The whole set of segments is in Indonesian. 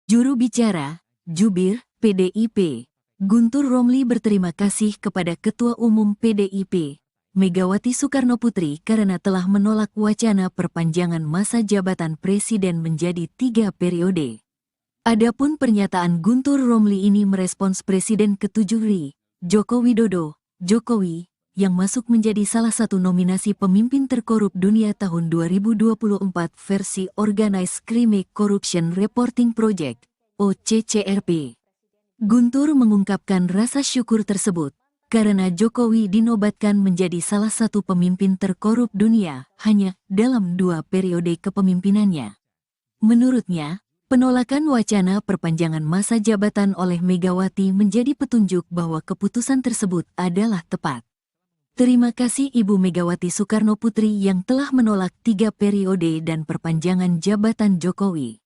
Juru bicara, Jubir, PDIP, Guntur Romli berterima kasih kepada Ketua Umum PDIP, Megawati Soekarnoputri karena telah menolak wacana perpanjangan masa jabatan Presiden menjadi 3 periode. Adapun pernyataan Guntur Romli ini merespons Presiden ke-7 RI, Joko Widodo, Jokowi, yang masuk menjadi salah satu nominasi pemimpin terkorup dunia tahun 2024 versi Organized Crime Corruption Reporting Project, OCCRP. Guntur mengungkapkan rasa syukur tersebut, karena Jokowi dinobatkan menjadi salah satu pemimpin terkorup dunia hanya dalam 2 periode kepemimpinannya. Menurutnya, penolakan wacana perpanjangan masa jabatan oleh Megawati menjadi petunjuk bahwa keputusan tersebut adalah tepat. Terima kasih Ibu Megawati Soekarnoputri yang telah menolak 3 periode dan perpanjangan jabatan Jokowi.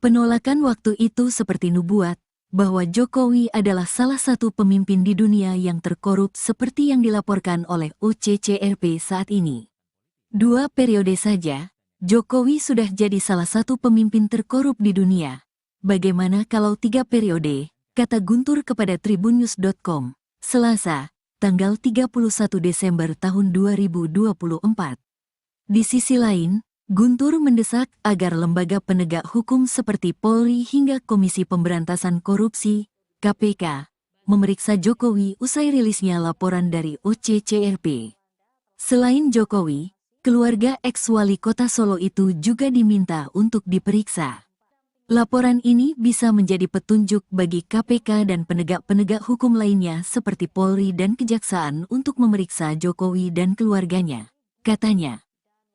Penolakan waktu itu seperti nubuat, bahwa Jokowi adalah salah satu pemimpin di dunia yang terkorup seperti yang dilaporkan oleh OCCRP saat ini. 2 periode saja, Jokowi sudah jadi salah satu pemimpin terkorup di dunia. Bagaimana kalau 3 periode, kata Guntur kepada tribunnews.com, Selasa, tanggal 31 Desember tahun 2024. Di sisi lain, Guntur mendesak agar lembaga penegak hukum seperti Polri hingga Komisi Pemberantasan Korupsi, KPK, memeriksa Jokowi usai rilisnya laporan dari OCCRP. Selain Jokowi, keluarga ex-wali kota Solo itu juga diminta untuk diperiksa. Laporan ini bisa menjadi petunjuk bagi KPK dan penegak-penegak hukum lainnya seperti Polri dan Kejaksaan untuk memeriksa Jokowi dan keluarganya, katanya.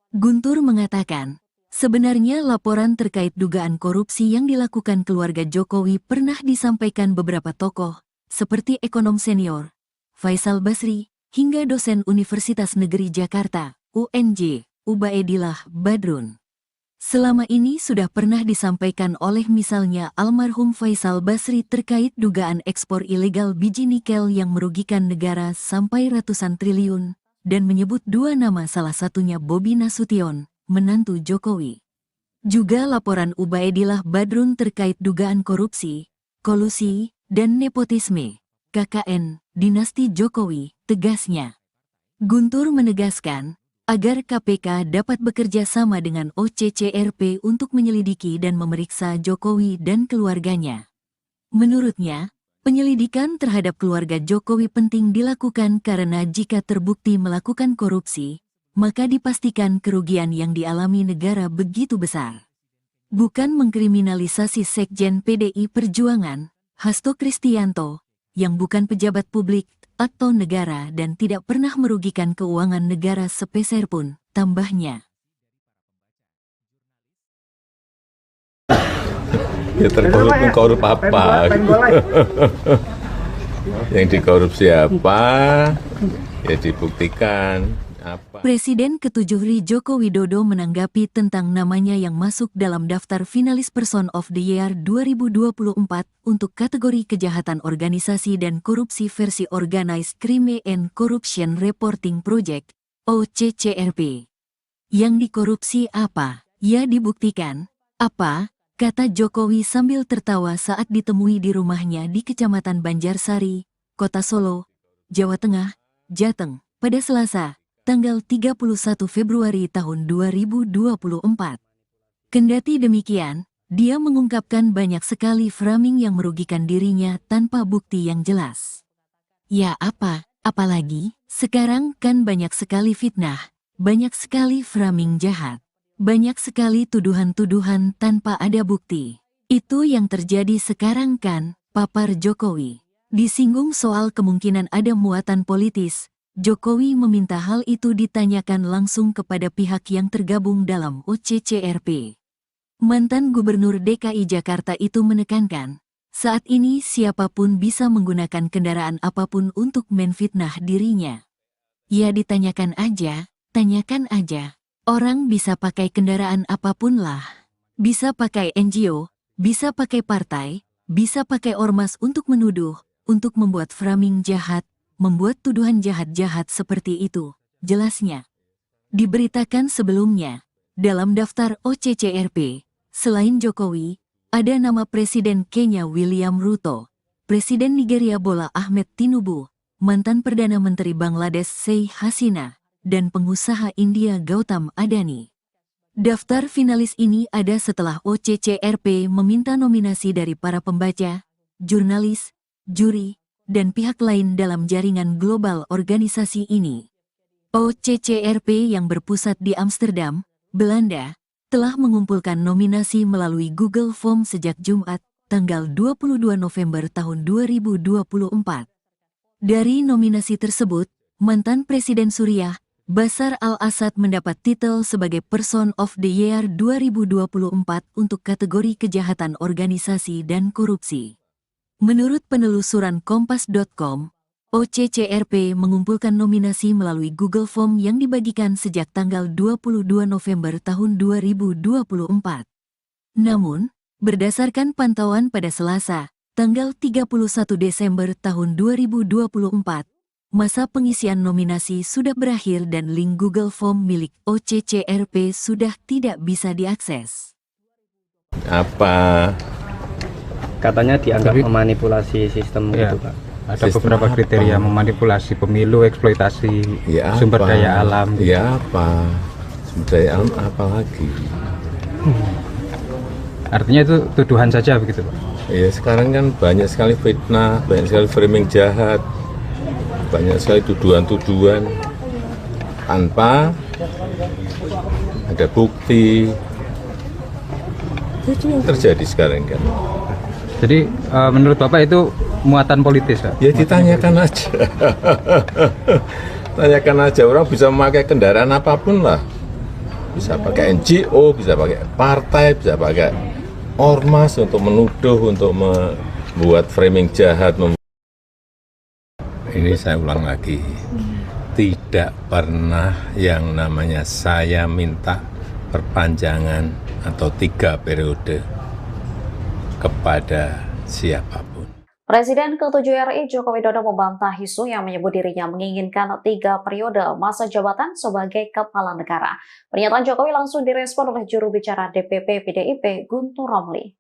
Guntur mengatakan, sebenarnya laporan terkait dugaan korupsi yang dilakukan keluarga Jokowi pernah disampaikan beberapa tokoh, seperti ekonom senior, Faisal Basri, hingga dosen Universitas Negeri Jakarta, UNJ, Ubaidillah Badrun. Selama ini sudah pernah disampaikan oleh misalnya almarhum Faisal Basri terkait dugaan ekspor ilegal biji nikel yang merugikan negara sampai ratusan triliun, dan menyebut 2 nama salah satunya Bobi Nasution, menantu Jokowi. Juga laporan Ubaidillah Badrun terkait dugaan korupsi, kolusi, dan nepotisme, KKN, dinasti Jokowi, tegasnya. Guntur menegaskan, agar KPK dapat bekerja sama dengan OCCRP untuk menyelidiki dan memeriksa Jokowi dan keluarganya. Menurutnya, penyelidikan terhadap keluarga Jokowi penting dilakukan karena jika terbukti melakukan korupsi, maka dipastikan kerugian yang dialami negara begitu besar. Bukan mengkriminalisasi Sekjen PDI Perjuangan, Hasto Kristianto, yang bukan pejabat publik atau negara dan tidak pernah merugikan keuangan negara sepeserpun, tambahnya. Ya terkorup apa? Yang dikorupsi apa? Ya dibuktikan. Apa? Presiden ke-7 RI Joko Widodo menanggapi tentang namanya yang masuk dalam daftar finalis Person of the Year 2024 untuk kategori kejahatan organisasi dan korupsi versi Organized Crime and Corruption Reporting Project, OCCRP. Yang dikorupsi apa? Ya dibuktikan. Apa? Kata Jokowi sambil tertawa saat ditemui di rumahnya di Kecamatan Banjarsari, Kota Solo, Jawa Tengah, Jateng, pada Selasa, tanggal 31 Februari tahun 2024. Kendati demikian, dia mengungkapkan banyak sekali framing yang merugikan dirinya tanpa bukti yang jelas. Ya apalagi, sekarang kan banyak sekali fitnah, banyak sekali framing jahat, banyak sekali tuduhan-tuduhan tanpa ada bukti. Itu yang terjadi sekarang kan, papar Jokowi. Disinggung soal kemungkinan ada muatan politis, Jokowi meminta hal itu ditanyakan langsung kepada pihak yang tergabung dalam OCCRP. Mantan Gubernur DKI Jakarta itu menekankan, saat ini siapapun bisa menggunakan kendaraan apapun untuk menfitnah dirinya. Ya ditanyakan aja, tanyakan aja. Orang bisa pakai kendaraan apapun lah. Bisa pakai NGO, bisa pakai partai, bisa pakai ormas untuk menuduh, untuk membuat framing jahat, membuat tuduhan jahat-jahat seperti itu, jelasnya. Diberitakan sebelumnya, dalam daftar OCCRP, selain Jokowi, ada nama Presiden Kenya William Ruto, Presiden Nigeria Bola Ahmed Tinubu, mantan Perdana Menteri Bangladesh Sheikh Hasina, dan pengusaha India Gautam Adani. Daftar finalis ini ada setelah OCCRP meminta nominasi dari para pembaca, jurnalis, juri, dan pihak lain dalam jaringan global organisasi ini. OCCRP yang berpusat di Amsterdam, Belanda, telah mengumpulkan nominasi melalui Google Form sejak Jumat, tanggal 22 November tahun 2024. Dari nominasi tersebut, mantan Presiden Suriah, Bashar al-Assad mendapat titel sebagai Person of the Year 2024 untuk kategori kejahatan organisasi dan korupsi. Menurut penelusuran Kompas.com, OCCRP mengumpulkan nominasi melalui Google Form yang dibagikan sejak tanggal 22 November tahun 2024. Namun, berdasarkan pantauan pada Selasa, tanggal 31 Desember tahun 2024, masa pengisian nominasi sudah berakhir dan link Google Form milik OCCRP sudah tidak bisa diakses. Apa? Katanya dianggap memanipulasi sistem ya, gitu, Pak. Ada Sistem beberapa apa? kriteria memanipulasi pemilu, eksploitasi Ya sumber apa? daya alam. Ya apa? Sumber daya alam apa lagi? Artinya itu tuduhan saja begitu, Pak. Ya sekarang kan banyak sekali fitnah, banyak sekali framing jahat, banyak sekali tuduhan-tuduhan tanpa ada bukti. Itu yang terjadi sekarang kan. Jadi menurut Bapak itu muatan politis, Pak? Ya ditanyakan aja. Tanyakan aja, orang bisa memakai kendaraan apapun lah. Bisa pakai NGO, bisa pakai partai, bisa pakai ormas untuk menuduh, untuk membuat framing jahat. Ini saya ulang lagi, tidak pernah yang namanya saya minta perpanjangan atau 3 periode kepada siapapun. Presiden ke-7 RI Joko Widodo membantah isu yang menyebut dirinya menginginkan 3 periode masa jabatan sebagai kepala negara. Pernyataan Jokowi langsung direspon oleh juru bicara DPP PDIP Guntur Romli.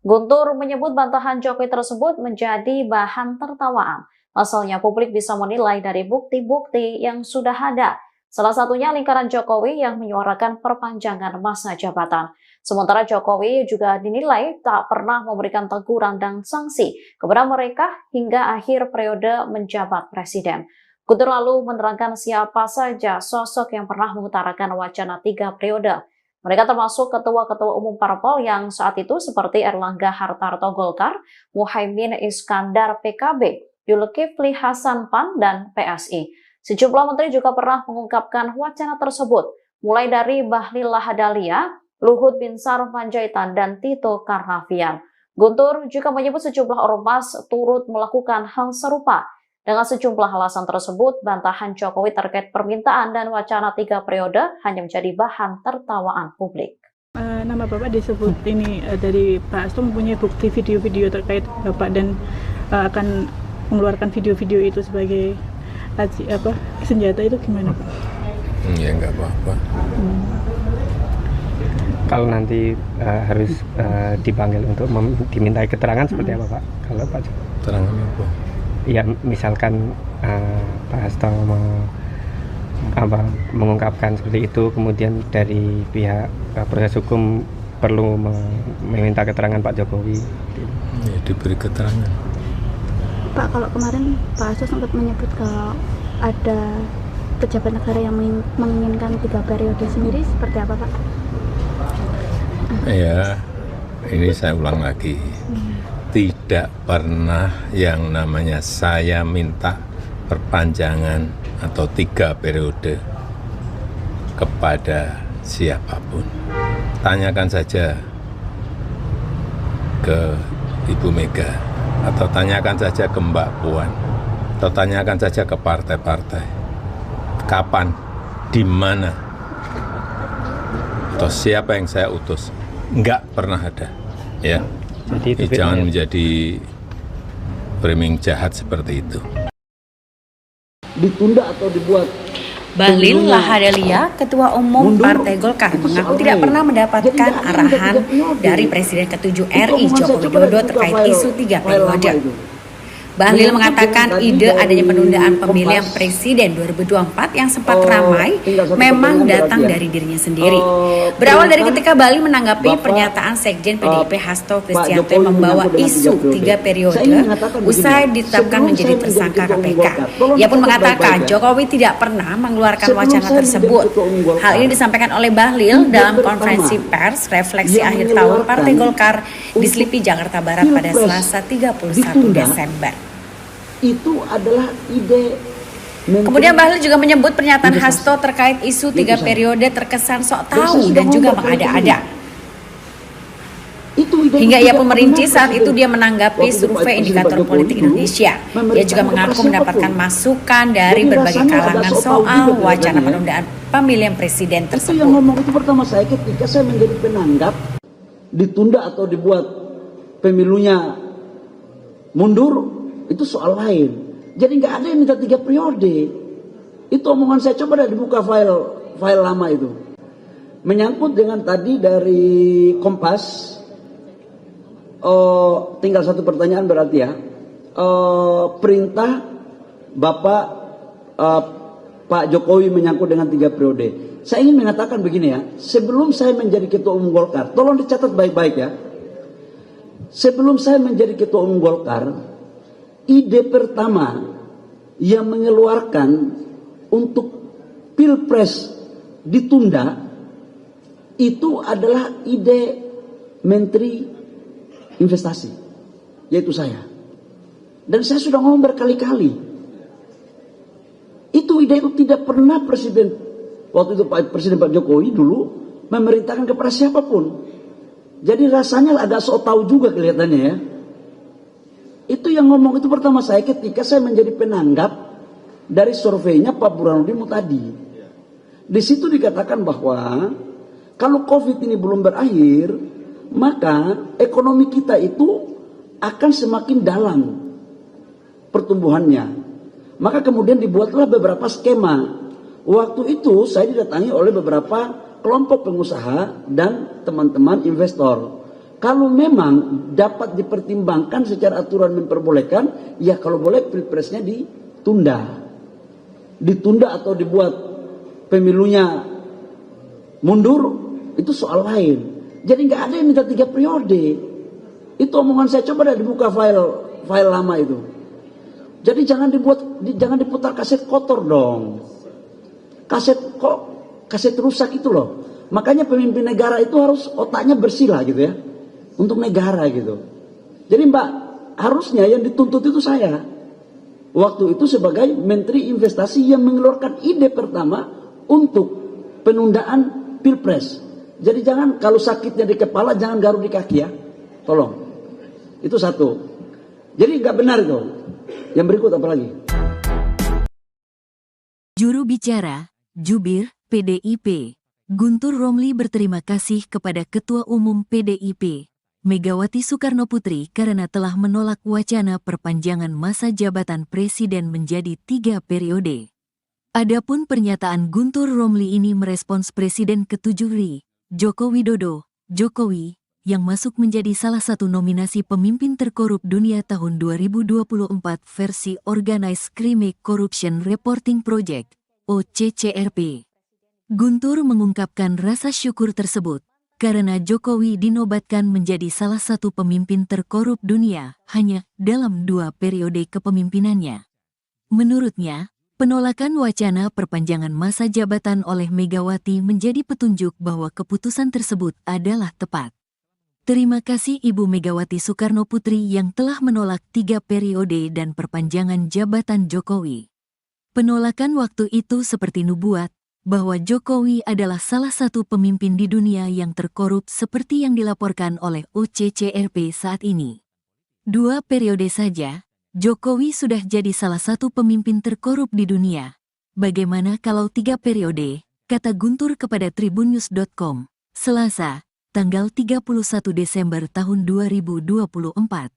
Guntur menyebut bantahan Jokowi tersebut menjadi bahan tertawaan. Pasalnya publik bisa menilai dari bukti-bukti yang sudah ada. Salah satunya lingkaran Jokowi yang menyuarakan perpanjangan masa jabatan. Sementara Jokowi juga dinilai tak pernah memberikan teguran dan sanksi kepada mereka hingga akhir periode menjabat presiden. Guntur lalu menerangkan siapa saja sosok yang pernah mengutarakan wacana 3 periode. Mereka termasuk ketua-ketua umum parpol yang saat itu seperti Erlangga Hartarto Golkar, Muhaimin Iskandar PKB, Zulkifli Hasan PAN, dan PSI. Sejumlah menteri juga pernah mengungkapkan wacana tersebut, mulai dari Bahlil Lahadalia, Luhut Binsar Panjaitan, dan Tito Karnavian. Guntur juga menyebut sejumlah ormas turut melakukan hal serupa. Dengan sejumlah alasan tersebut, bantahan Jokowi terkait permintaan dan wacana 3 periode hanya menjadi bahan tertawaan publik. Nama Bapak disebut ini dari Pak Hasto mempunyai bukti video-video terkait Bapak dan akan mengeluarkan video-video itu sebagai senjata, itu gimana Pak? Ya nggak apa-apa. Kalau nanti harus dipanggil untuk dimintai keterangan seperti apa, Pak? Kalau Pak Keterangan apa? ya misalkan Pak Hasto mengungkapkan seperti itu, kemudian dari pihak proses hukum perlu meminta keterangan Pak Jokowi. Ya diberi keterangan. Pak, kalau kemarin Pak Hasto sempat menyebut kalau ada pejabat negara yang menginginkan 3 periode sendiri, seperti apa Pak? Ya, ini saya ulang lagi. Tidak pernah yang namanya saya minta perpanjangan atau 3 periode kepada siapapun. Tanyakan saja ke Ibu Mega, atau tanyakan saja ke Mbak Puan, atau tanyakan saja ke partai-partai. Kapan, di mana, atau siapa yang saya utus? Enggak pernah ada, ya. Jadi itu Jangan menjadi framing jahat seperti itu. Ditunda atau dibuat Bahlil Lahadalia, Ketua Umum Partai Golkar, mengaku tidak pernah mendapatkan arahan dari Presiden ke-7 RI Joko Widodo terkait isu 3 periode. Bahlil mengatakan ide adanya penundaan pemilihan presiden 2024 yang sempat ramai memang datang dari dirinya sendiri. Berawal dari ketika Bahlil menanggapi pernyataan Sekjen PDIP Hasto Kristianto membawa isu 3 periode usai ditetapkan menjadi tersangka KPK. Ia pun mengatakan Jokowi tidak pernah mengeluarkan wacana tersebut. Hal ini disampaikan oleh Bahlil dalam konferensi pers refleksi akhir tahun Partai Golkar di Selipi, Jakarta Barat pada Selasa 31 Desember. Itu adalah ide. Kemudian Bahlil juga menyebut pernyataan Hasto terkait isu 3 periode terkesan sok tahu dan juga mengada-ada. Hingga ia pun merinci saat itu dia menanggapi survei indikator politik Indonesia. Ia juga mengaku mendapatkan masukan dari berbagai kalangan soal wacana penundaan pemilihan presiden tersebut. Itu yang ngomong itu pertama saya ketika saya menjadi penanggap ditunda atau dibuat pemilunya mundur. Itu soal lain. Jadi nggak ada yang minta 3 periode. Itu omongan saya, coba dah dibuka file lama itu. Menyangkut dengan tadi dari Kompas. Tinggal satu pertanyaan berarti ya. Perintah Bapak Pak Jokowi menyangkut dengan 3 periode. Saya ingin mengatakan begini ya. Sebelum saya menjadi Ketua Umum Golkar, tolong dicatat baik-baik ya. Sebelum saya menjadi Ketua Umum Golkar, ide pertama yang mengeluarkan untuk Pilpres ditunda itu adalah ide Menteri Investasi, yaitu saya. Dan saya sudah ngomong berkali-kali. Itu ide itu tidak pernah Presiden, waktu itu Presiden Pak Jokowi dulu memerintahkan kepada siapapun. Jadi rasanya agak sok tahu juga kelihatannya ya. Itu yang ngomong itu pertama saya ketika saya menjadi penanggap dari surveinya Pak Burhanuddin Muhtadi. Di situ dikatakan bahwa kalau COVID ini belum berakhir, maka ekonomi kita itu akan semakin dalam pertumbuhannya. Maka kemudian dibuatlah beberapa skema. Waktu itu saya didatangi oleh beberapa kelompok pengusaha dan teman-teman investor. Kalau memang dapat dipertimbangkan secara aturan memperbolehkan, ya kalau boleh pilpresnya ditunda. Ditunda atau dibuat pemilunya mundur, itu soal lain. Jadi nggak ada yang minta 3 periode. Itu omongan saya, coba dah dibuka file lama itu. Jadi jangan diputar kaset kotor dong. Kaset rusak itu loh. Makanya pemimpin negara itu harus otaknya bersih lah gitu ya. Untuk negara gitu. Jadi Mbak, harusnya yang dituntut itu saya. Waktu itu sebagai Menteri Investasi yang mengeluarkan ide pertama untuk penundaan Pilpres. Jadi jangan kalau sakitnya di kepala jangan garuk di kaki ya. Tolong. Itu satu. Jadi nggak benar itu. Yang berikut apa lagi? Juru bicara, Jubir, PDIP, Guntur Romli berterima kasih kepada Ketua Umum PDIP, Megawati Soekarnoputri karena telah menolak wacana perpanjangan masa jabatan presiden menjadi 3 periode. Adapun pernyataan Guntur Romli ini merespons Presiden ke-7 RI, Joko Widodo, Jokowi, yang masuk menjadi salah satu nominasi pemimpin terkorup dunia tahun 2024 versi Organized Crime Corruption Reporting Project, OCCRP. Guntur mengungkapkan rasa syukur tersebut karena Jokowi dinobatkan menjadi salah satu pemimpin terkorup dunia hanya dalam 2 periode kepemimpinannya. Menurutnya, penolakan wacana perpanjangan masa jabatan oleh Megawati menjadi petunjuk bahwa keputusan tersebut adalah tepat. Terima kasih Ibu Megawati Soekarnoputri yang telah menolak 3 periode dan perpanjangan jabatan Jokowi. Penolakan waktu itu seperti nubuat, bahwa Jokowi adalah salah satu pemimpin di dunia yang terkorup seperti yang dilaporkan oleh OCCRP saat ini. 2 periode saja, Jokowi sudah jadi salah satu pemimpin terkorup di dunia. Bagaimana kalau 3 periode, kata Guntur kepada tribunnews.com, Selasa, tanggal 31 Desember tahun 2024.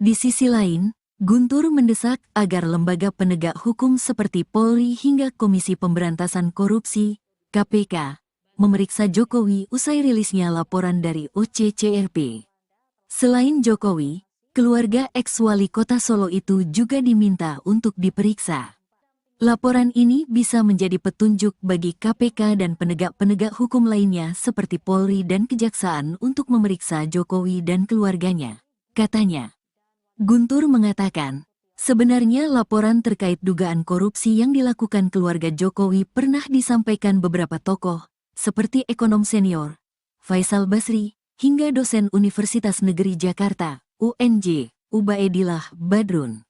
Di sisi lain, Guntur mendesak agar lembaga penegak hukum seperti Polri hingga Komisi Pemberantasan Korupsi, KPK, memeriksa Jokowi usai rilisnya laporan dari OCCRP. Selain Jokowi, keluarga ex-wali kota Solo itu juga diminta untuk diperiksa. Laporan ini bisa menjadi petunjuk bagi KPK dan penegak-penegak hukum lainnya seperti Polri dan Kejaksaan untuk memeriksa Jokowi dan keluarganya, katanya. Guntur mengatakan, sebenarnya laporan terkait dugaan korupsi yang dilakukan keluarga Jokowi pernah disampaikan beberapa tokoh, seperti ekonom senior, Faisal Basri, hingga dosen Universitas Negeri Jakarta, UNJ, Ubaidillah Badrun.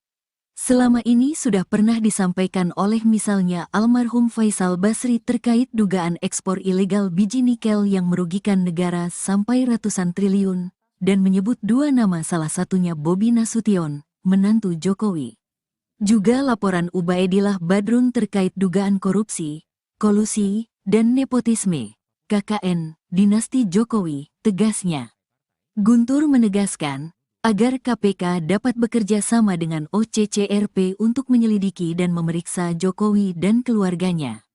Selama ini sudah pernah disampaikan oleh misalnya almarhum Faisal Basri terkait dugaan ekspor ilegal biji nikel yang merugikan negara sampai ratusan triliun, dan menyebut dua nama salah satunya Bobi Nasution, menantu Jokowi. Juga laporan Ubaidillah Badrun terkait dugaan korupsi, kolusi, dan nepotisme, KKN, dinasti Jokowi, tegasnya. Guntur menegaskan, agar KPK dapat bekerja sama dengan OCCRP untuk menyelidiki dan memeriksa Jokowi dan keluarganya.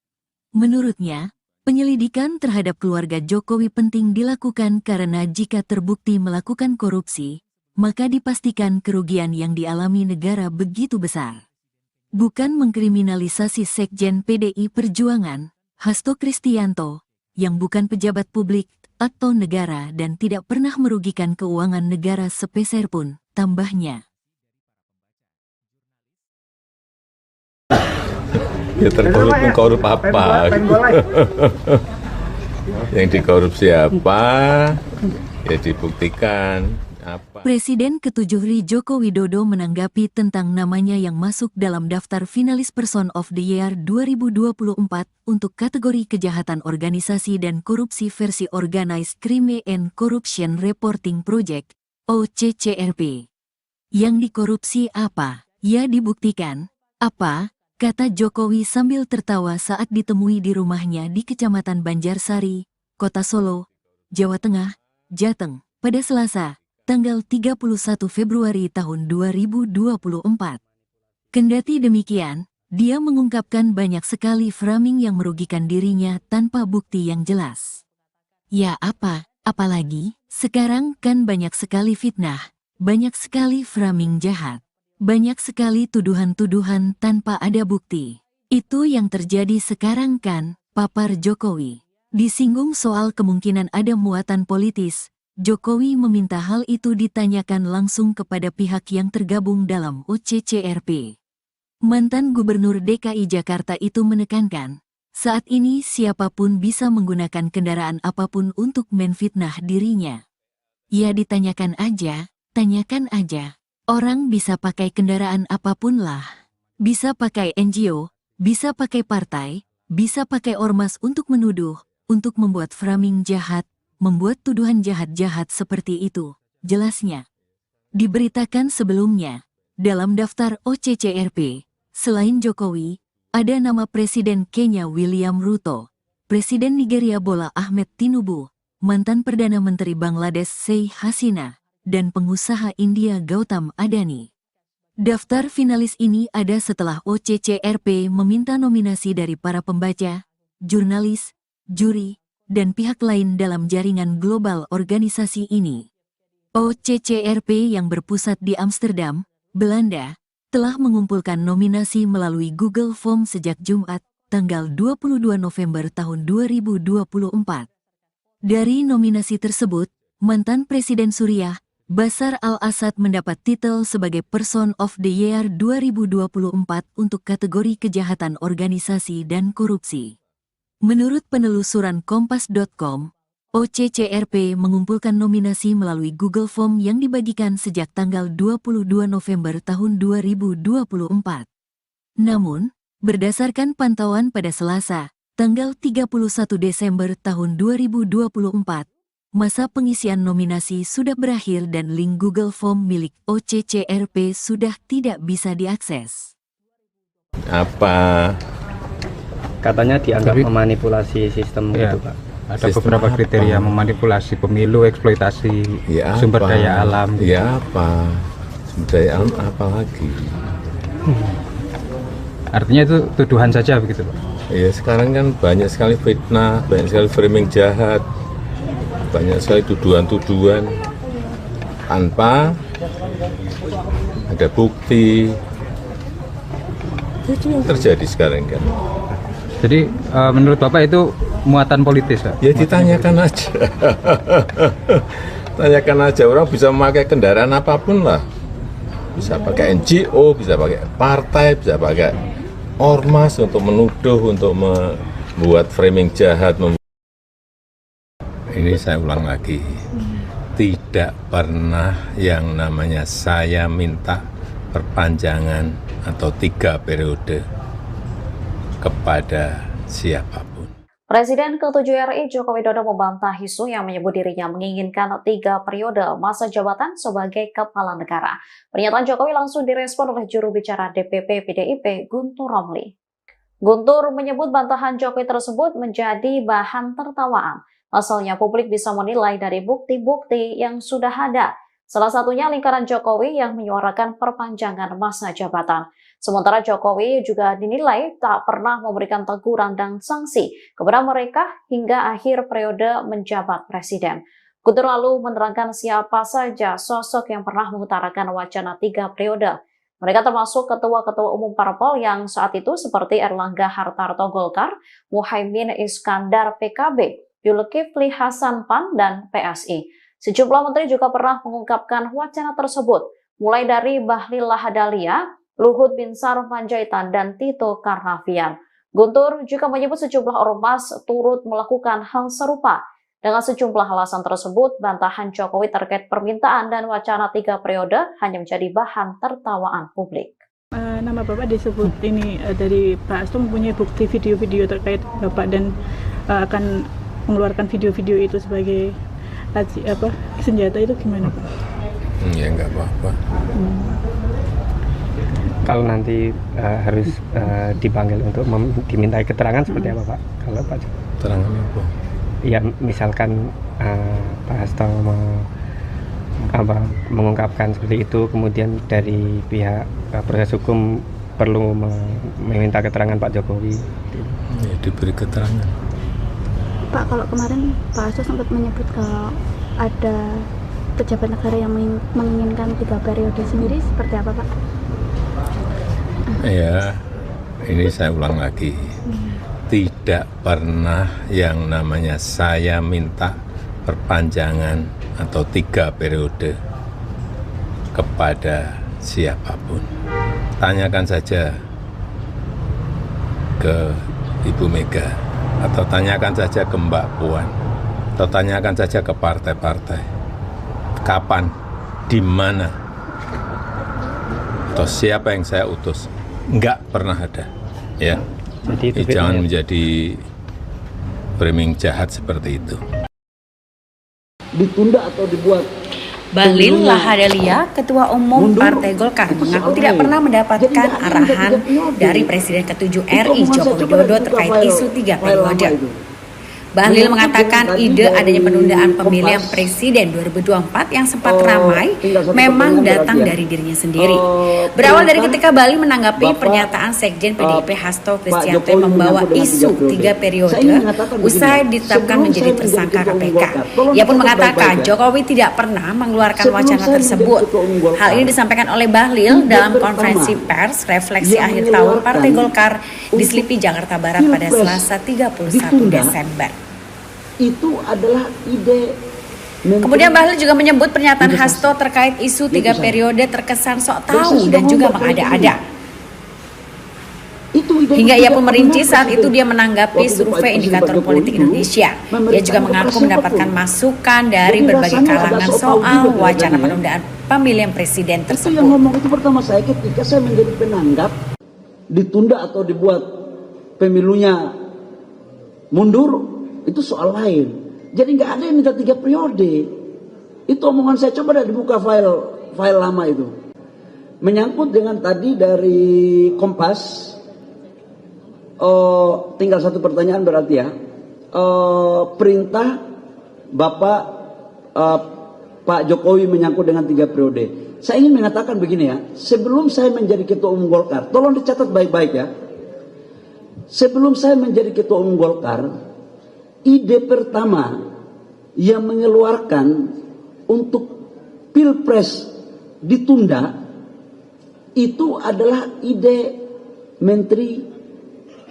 Menurutnya, penyelidikan terhadap keluarga Jokowi penting dilakukan karena jika terbukti melakukan korupsi, maka dipastikan kerugian yang dialami negara begitu besar. Bukan mengkriminalisasi Sekjen PDI Perjuangan, Hasto Kristianto, yang bukan pejabat publik atau negara dan tidak pernah merugikan keuangan negara sepeser pun, tambahnya. Ya terkorup apa? Yang dikorupsi apa? Ya dibuktikan apa. Presiden ke-7 RI Joko Widodo menanggapi tentang namanya yang masuk dalam daftar finalis Person of the Year 2024 untuk kategori kejahatan organisasi dan korupsi versi Organized Crime and Corruption Reporting Project, OCCRP. Yang dikorupsi apa? Ya dibuktikan. Apa? Kata Jokowi sambil tertawa saat ditemui di rumahnya di Kecamatan Banjarsari, Kota Solo, Jawa Tengah, Jateng, pada Selasa, tanggal 31 Februari tahun 2024. Kendati demikian, dia mengungkapkan banyak sekali framing yang merugikan dirinya tanpa bukti yang jelas. Ya apa, apalagi, sekarang kan banyak sekali fitnah, banyak sekali framing jahat. Banyak sekali tuduhan-tuduhan tanpa ada bukti. Itu yang terjadi sekarang kan, papar Jokowi. Disinggung soal kemungkinan ada muatan politis, Jokowi meminta hal itu ditanyakan langsung kepada pihak yang tergabung dalam OCCRP. Mantan Gubernur DKI Jakarta itu menekankan, saat ini siapapun bisa menggunakan kendaraan apapun untuk menfitnah dirinya. Ya ditanyakan aja, tanyakan aja. Orang bisa pakai kendaraan apapun lah. Bisa pakai NGO, bisa pakai partai, bisa pakai ormas untuk menuduh, untuk membuat framing jahat, membuat tuduhan jahat-jahat seperti itu, jelasnya. Diberitakan sebelumnya, dalam daftar OCCRP, selain Jokowi, ada nama Presiden Kenya William Ruto, Presiden Nigeria Bola Ahmed Tinubu, mantan Perdana Menteri Bangladesh Sheikh Hasina, dan pengusaha India Gautam Adani. Daftar finalis ini ada setelah OCCRP meminta nominasi dari para pembaca, jurnalis, juri, dan pihak lain dalam jaringan global organisasi ini. OCCRP yang berpusat di Amsterdam, Belanda, telah mengumpulkan nominasi melalui Google Form sejak Jumat, tanggal 22 November tahun 2024. Dari nominasi tersebut, mantan Presiden Suriah, Bashar al-Assad mendapat titel sebagai Person of the Year 2024 untuk kategori kejahatan organisasi dan korupsi. Menurut penelusuran Kompas.com, OCCRP mengumpulkan nominasi melalui Google Form yang dibagikan sejak tanggal 22 November tahun 2024. Namun, berdasarkan pantauan pada Selasa, tanggal 31 Desember tahun 2024, masa pengisian nominasi sudah berakhir dan link Google Form milik OCCRP sudah tidak bisa diakses. Apa? Katanya dianggap memanipulasi sistem Ya, gitu, Pak. ada Sistem beberapa apa? kriteria memanipulasi pemilu, eksploitasi Ya sumber apa? daya alam. Ya apa? Sumber daya alam apa lagi? Artinya itu tuduhan saja begitu Pak? Ya sekarang kan banyak sekali fitnah, banyak sekali framing jahat, banyak sekali tuduhan-tuduhan tanpa ada bukti. Itu yang terjadi sekarang kan. Jadi menurut Bapak itu muatan politis Pak? Ya ditanyakan aja. Tanyakan aja, orang bisa memakai kendaraan apapun lah. Bisa pakai NGO, bisa pakai partai, bisa pakai ormas untuk menuduh, untuk membuat framing jahat. Ini saya ulang lagi, tidak pernah yang namanya saya minta perpanjangan atau 3 periode kepada siapapun. Presiden ke-7 RI Joko Widodo membantah isu yang menyebut dirinya menginginkan 3 periode masa jabatan sebagai kepala negara. Pernyataan Jokowi langsung direspon oleh juru bicara DPP PDIP Guntur Romli. Guntur menyebut bantahan Jokowi tersebut menjadi bahan tertawaan. Asalnya publik bisa menilai dari bukti-bukti yang sudah ada. Salah satunya lingkaran Jokowi yang menyuarakan perpanjangan masa jabatan. Sementara Jokowi juga dinilai tak pernah memberikan teguran dan sanksi kepada mereka hingga akhir periode menjabat presiden. Guntur lalu menerangkan siapa saja sosok yang pernah mengutarakan wacana 3 periode. Mereka termasuk ketua-ketua umum parpol yang saat itu seperti Erlangga Hartarto Golkar, Muhaimin Iskandar PKB, Zulkifli Hasan PAN, dan PSI. Sejumlah menteri juga pernah mengungkapkan wacana tersebut, mulai dari Bahlil Lahadalia, Luhut Binsar Panjaitan, dan Tito Karnavian. Guntur juga menyebut sejumlah ormas turut melakukan hal serupa. Dengan sejumlah alasan tersebut, bantahan Jokowi terkait permintaan dan wacana 3 periode hanya menjadi bahan tertawaan publik. Nama Bapak disebut ini dari Pak Hasto mempunyai bukti video-video terkait Bapak dan akan mengeluarkan video-video itu sebagai senjata, itu gimana Pak? Ya nggak apa-apa. Kalau nanti harus dipanggil untuk dimintai keterangan seperti apa Pak? Kalau Pak Keterangan apa? Ya misalkan Pak Hasto mengungkapkan seperti itu, kemudian dari pihak proses hukum perlu meminta keterangan Pak Jokowi. Ya diberi keterangan. Pak, kalau kemarin Pak Hasto sempat menyebut kalau ada pejabat negara yang menginginkan 3 periode sendiri, seperti apa Pak? Ya, ini saya ulang lagi. Tidak pernah yang namanya saya minta perpanjangan atau 3 periode kepada siapapun. Tanyakan saja ke Ibu Mega, atau tanyakan saja ke Mbak Puan, atau tanyakan saja ke partai-partai. Kapan, di mana, atau siapa yang saya utus? Enggak pernah ada, ya. Jadi Jangan menjadi framing jahat seperti itu. Ditunda atau dibuat. Bahlil Lahadalia, Ketua Umum Partai Golkar, mengaku tidak pernah mendapatkan arahan dari Presiden ke-7 RI Joko Widodo terkait isu 3 periode. Bahlil mengatakan ide adanya penundaan pemilihan presiden 2024 yang sempat ramai memang datang dari dirinya sendiri. Berawal dari ketika Bahlil menanggapi pernyataan Sekjen PDIP Hasto Kristianto yang membawa isu 3 periode usai ditetapkan menjadi tersangka KPK. Ia pun mengatakan Jokowi tidak pernah mengeluarkan wacana tersebut. Hal ini disampaikan oleh Bahlil dalam konferensi pers refleksi akhir tahun Partai Golkar di Selipi, Jakarta Barat pada Selasa 31 Desember. Itu adalah ide. Kemudian Bahlil juga menyebut pernyataan Hasto terkait isu 3 periode terkesan sok tahu dan juga mengada-ada. Hingga ia pun merinci saat itu dia menanggapi survei indikator politik Indonesia. Ia juga mengaku mendapatkan masukan dari berbagai kalangan soal wacana penundaan pemilihan presiden tersebut. Itu yang ngomong itu pertama saya ketika saya menjadi penanggap ditunda atau dibuat pemilunya mundur. Itu soal lain. Jadi nggak ada yang minta 3 periode. Itu omongan saya, coba dah dibuka file lama itu. Menyangkut dengan tadi dari Kompas, tinggal satu pertanyaan berarti ya. Perintah Bapak Pak Jokowi menyangkut dengan 3 periode. Saya ingin mengatakan begini ya, sebelum saya menjadi Ketua Umum Golkar, tolong dicatat baik-baik ya. Sebelum saya menjadi Ketua Umum Golkar, ide pertama yang mengeluarkan untuk Pilpres ditunda itu adalah ide Menteri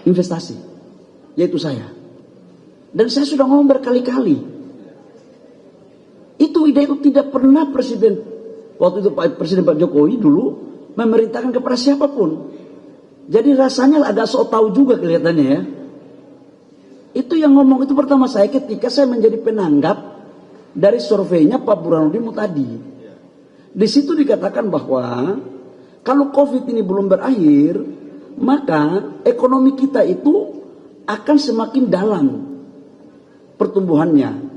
Investasi, yaitu saya. Dan saya sudah ngomong berkali-kali, itu ide itu tidak pernah Presiden, waktu itu Presiden Pak Jokowi dulu memerintahkan kepada siapapun. Jadi rasanya agak sok tahu juga kelihatannya ya. Itu yang ngomong itu pertama saya ketika saya menjadi penanggap dari surveinya Pak Burhanuddin Muhtadi. Di situ dikatakan bahwa kalau COVID ini belum berakhir, maka ekonomi kita itu akan semakin dalam pertumbuhannya.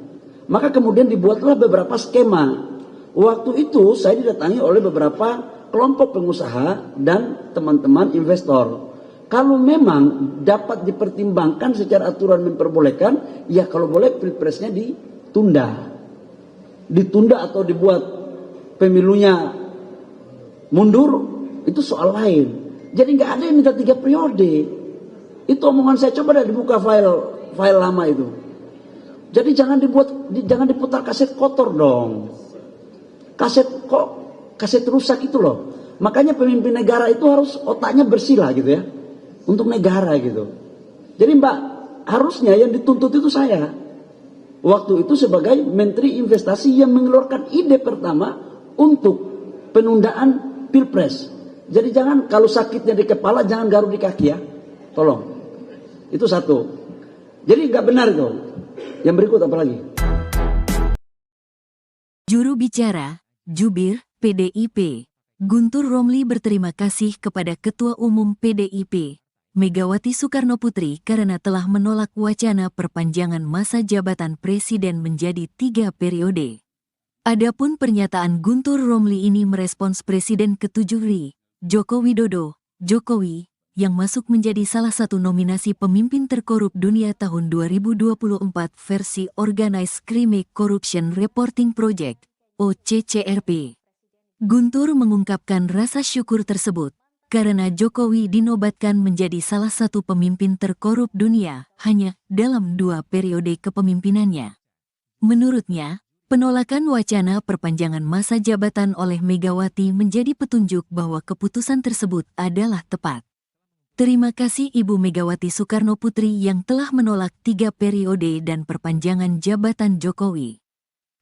Maka kemudian dibuatlah beberapa skema. Waktu itu saya didatangi oleh beberapa kelompok pengusaha dan teman-teman investor. Kalau memang dapat dipertimbangkan secara aturan memperbolehkan, ya kalau boleh pilpresnya ditunda. Ditunda atau dibuat pemilunya mundur, itu soal lain. Jadi nggak ada yang minta 3 periode. Itu omongan saya, coba dah dibuka file lama itu. Jadi jangan diputar kaset kotor dong. Kaset rusak itu loh. Makanya pemimpin negara itu harus otaknya bersih lah gitu ya. Untuk negara gitu. Jadi Mbak, harusnya yang dituntut itu saya. Waktu itu sebagai Menteri Investasi yang mengeluarkan ide pertama untuk penundaan Pilpres. Jadi jangan kalau sakitnya di kepala jangan garuk di kaki ya. Tolong. Itu satu. Jadi nggak benar itu. Yang berikut apa lagi? Juru bicara, Jubir, PDIP, Guntur Romli berterima kasih kepada Ketua Umum PDIP, Megawati Soekarnoputri karena telah menolak wacana perpanjangan masa jabatan Presiden menjadi 3 periode. Adapun pernyataan Guntur Romli ini merespons Presiden ke-7 RI, Joko Widodo, Jokowi, yang masuk menjadi salah satu nominasi pemimpin terkorup dunia tahun 2024 versi Organized Crime Corruption Reporting Project, OCCRP. Guntur mengungkapkan rasa syukur tersebut, karena Jokowi dinobatkan menjadi salah satu pemimpin terkorup dunia hanya dalam 2 periode kepemimpinannya. Menurutnya, penolakan wacana perpanjangan masa jabatan oleh Megawati menjadi petunjuk bahwa keputusan tersebut adalah tepat. Terima kasih Ibu Megawati Soekarnoputri yang telah menolak 3 periode dan perpanjangan jabatan Jokowi.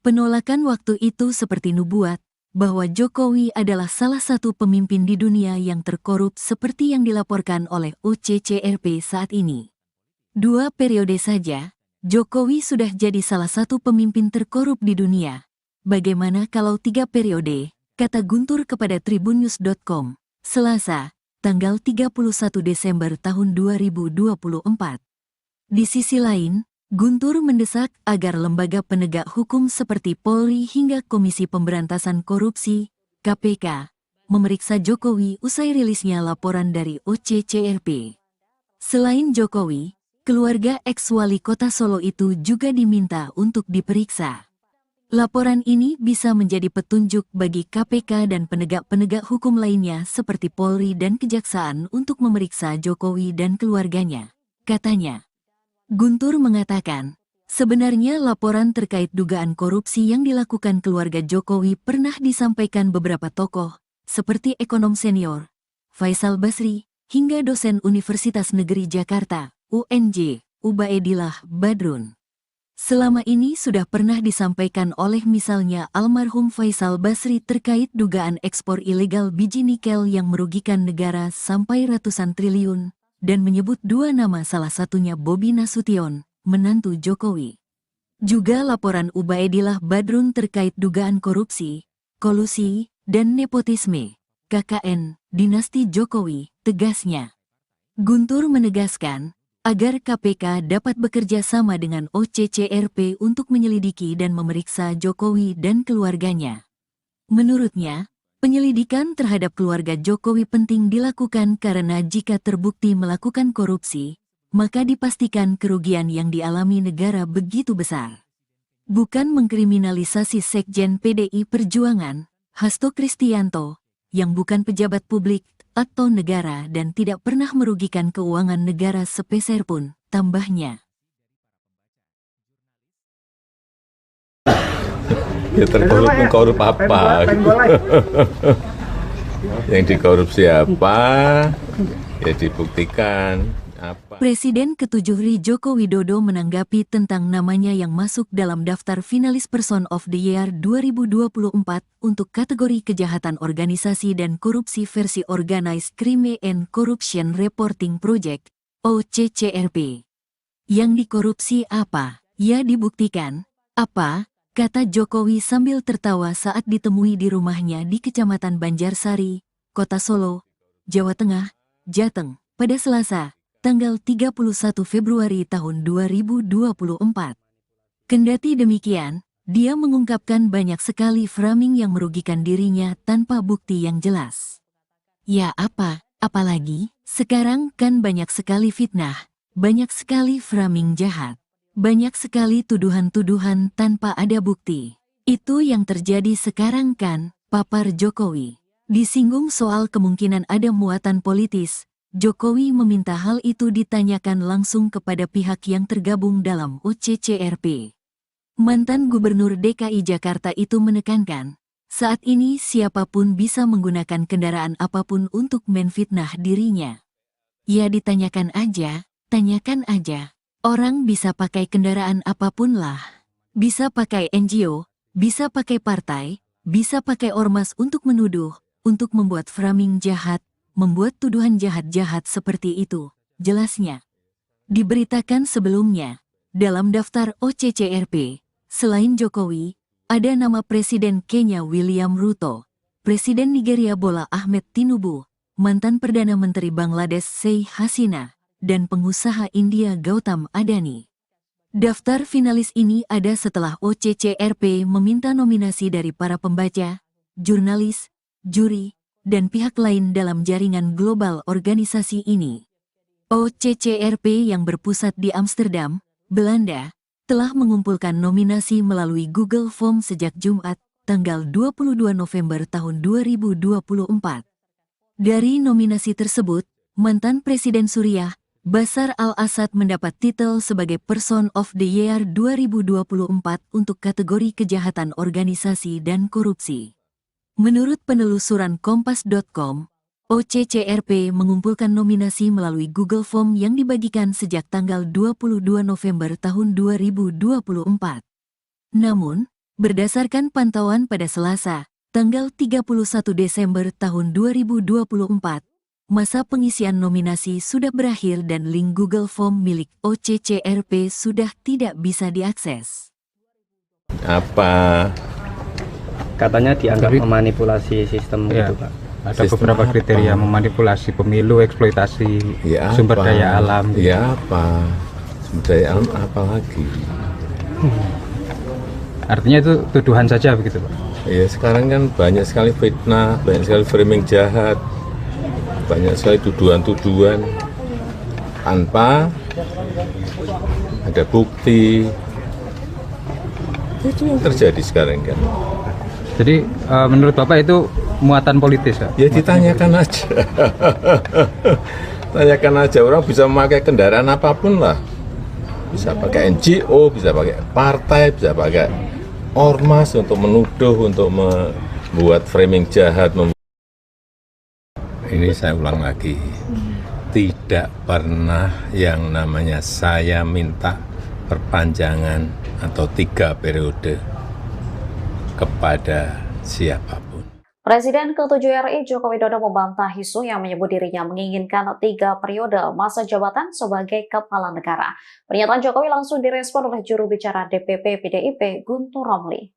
Penolakan waktu itu seperti nubuat, bahwa Jokowi adalah salah satu pemimpin di dunia yang terkorup seperti yang dilaporkan oleh OCCRP saat ini. 2 periode saja, Jokowi sudah jadi salah satu pemimpin terkorup di dunia. Bagaimana kalau 3 periode, kata Guntur kepada tribunnews.com, Selasa, tanggal 31 Desember tahun 2024. Di sisi lain, Guntur mendesak agar lembaga penegak hukum seperti Polri hingga Komisi Pemberantasan Korupsi, KPK, memeriksa Jokowi usai rilisnya laporan dari OCCRP. Selain Jokowi, keluarga ex-wali kota Solo itu juga diminta untuk diperiksa. Laporan ini bisa menjadi petunjuk bagi KPK dan penegak-penegak hukum lainnya seperti Polri dan Kejaksaan untuk memeriksa Jokowi dan keluarganya, katanya. Guntur mengatakan, sebenarnya laporan terkait dugaan korupsi yang dilakukan keluarga Jokowi pernah disampaikan beberapa tokoh, seperti ekonom senior, Faisal Basri, hingga dosen Universitas Negeri Jakarta, UNJ, Ubaidillah Badrun. Selama ini sudah pernah disampaikan oleh misalnya almarhum Faisal Basri terkait dugaan ekspor ilegal biji nikel yang merugikan negara sampai ratusan triliun, dan menyebut 2 nama salah satunya Bobi Nasution, menantu Jokowi. Juga laporan Ubaidillah Badrun terkait dugaan korupsi, kolusi, dan nepotisme, KKN, dinasti Jokowi, tegasnya. Guntur menegaskan, agar KPK dapat bekerja sama dengan OCCRP untuk menyelidiki dan memeriksa Jokowi dan keluarganya. Menurutnya, penyelidikan terhadap keluarga Jokowi penting dilakukan karena jika terbukti melakukan korupsi, maka dipastikan kerugian yang dialami negara begitu besar. bukan mengkriminalisasi Sekjen PDI Perjuangan, Hasto Kristianto, yang bukan pejabat publik atau negara dan tidak pernah merugikan keuangan negara sepeser pun, tambahnya. Ya terkorup apa? Yang dikorupsi apa? Ya dibuktikan apa. Presiden ke-7 RI Joko Widodo menanggapi tentang namanya yang masuk dalam daftar finalis Person of the Year 2024 untuk kategori kejahatan organisasi dan korupsi versi Organized Crime and Corruption Reporting Project, OCCRP. Yang dikorupsi apa? Ya dibuktikan. Apa? Kata Jokowi sambil tertawa saat ditemui di rumahnya di Kecamatan Banjarsari, Kota Solo, Jawa Tengah, Jateng, pada Selasa, tanggal 31 Februari tahun 2024. Kendati demikian, dia mengungkapkan banyak sekali framing yang merugikan dirinya tanpa bukti yang jelas. Ya apa, apalagi, sekarang kan banyak sekali fitnah, banyak sekali framing jahat. Banyak sekali tuduhan-tuduhan tanpa ada bukti. Itu yang terjadi sekarang kan, papar Jokowi. Disinggung soal kemungkinan ada muatan politis, Jokowi meminta hal itu ditanyakan langsung kepada pihak yang tergabung dalam OCCRP. Mantan Gubernur DKI Jakarta itu menekankan, saat ini siapapun bisa menggunakan kendaraan apapun untuk menfitnah dirinya. Ya ditanyakan aja, tanyakan aja. Orang bisa pakai kendaraan apapun lah. Bisa pakai NGO, bisa pakai partai, bisa pakai ormas untuk menuduh, untuk membuat framing jahat, membuat tuduhan jahat-jahat seperti itu, jelasnya. Diberitakan sebelumnya, dalam daftar OCCRP, selain Jokowi, ada nama Presiden Kenya William Ruto, Presiden Nigeria Bola Ahmed Tinubu, mantan Perdana Menteri Bangladesh Sheikh Hasina, dan pengusaha India Gautam Adani. Daftar finalis ini ada setelah OCCRP meminta nominasi dari para pembaca, jurnalis, juri, dan pihak lain dalam jaringan global organisasi ini. OCCRP yang berpusat di Amsterdam, Belanda, telah mengumpulkan nominasi melalui Google Form sejak Jumat, tanggal 22 November tahun 2024. Dari nominasi tersebut, mantan Presiden Suriah, Bashar al-Assad mendapat titel sebagai Person of the Year 2024 untuk kategori kejahatan organisasi dan korupsi. Menurut penelusuran Kompas.com, OCCRP mengumpulkan nominasi melalui Google Form yang dibagikan sejak tanggal 22 November tahun 2024. Namun, berdasarkan pantauan pada Selasa, tanggal 31 Desember tahun 2024, masa pengisian nominasi sudah berakhir dan link Google Form milik OCCRP sudah tidak bisa diakses. Apa? Katanya dianggap memanipulasi sistem Ya, gitu Pak. ada Sistem beberapa apa? kriteria memanipulasi pemilu, eksploitasi Ya sumber apa? daya alam. Ya apa? Sumber daya alam apa lagi? Artinya itu tuduhan saja begitu Pak? Ya sekarang kan banyak sekali fitnah, banyak sekali framing jahat, banyak sekali tuduhan-tuduhan tanpa ada bukti. Itu yang terjadi sekarang kan. Jadi menurut Bapak itu muatan politis Pak? Ya ditanyakan aja. Tanyakan aja, orang bisa memakai kendaraan apapun lah. Bisa pakai NGO, bisa pakai partai, bisa pakai ormas untuk menuduh, untuk membuat framing jahat. Ini saya ulang lagi, tidak pernah yang namanya saya minta perpanjangan atau 3 periode kepada siapapun. Presiden ke-7 RI Joko Widodo membantah isu yang menyebut dirinya menginginkan 3 periode masa jabatan sebagai kepala negara. Pernyataan Jokowi langsung direspon oleh juru bicara DPP PDIP Guntur Romli.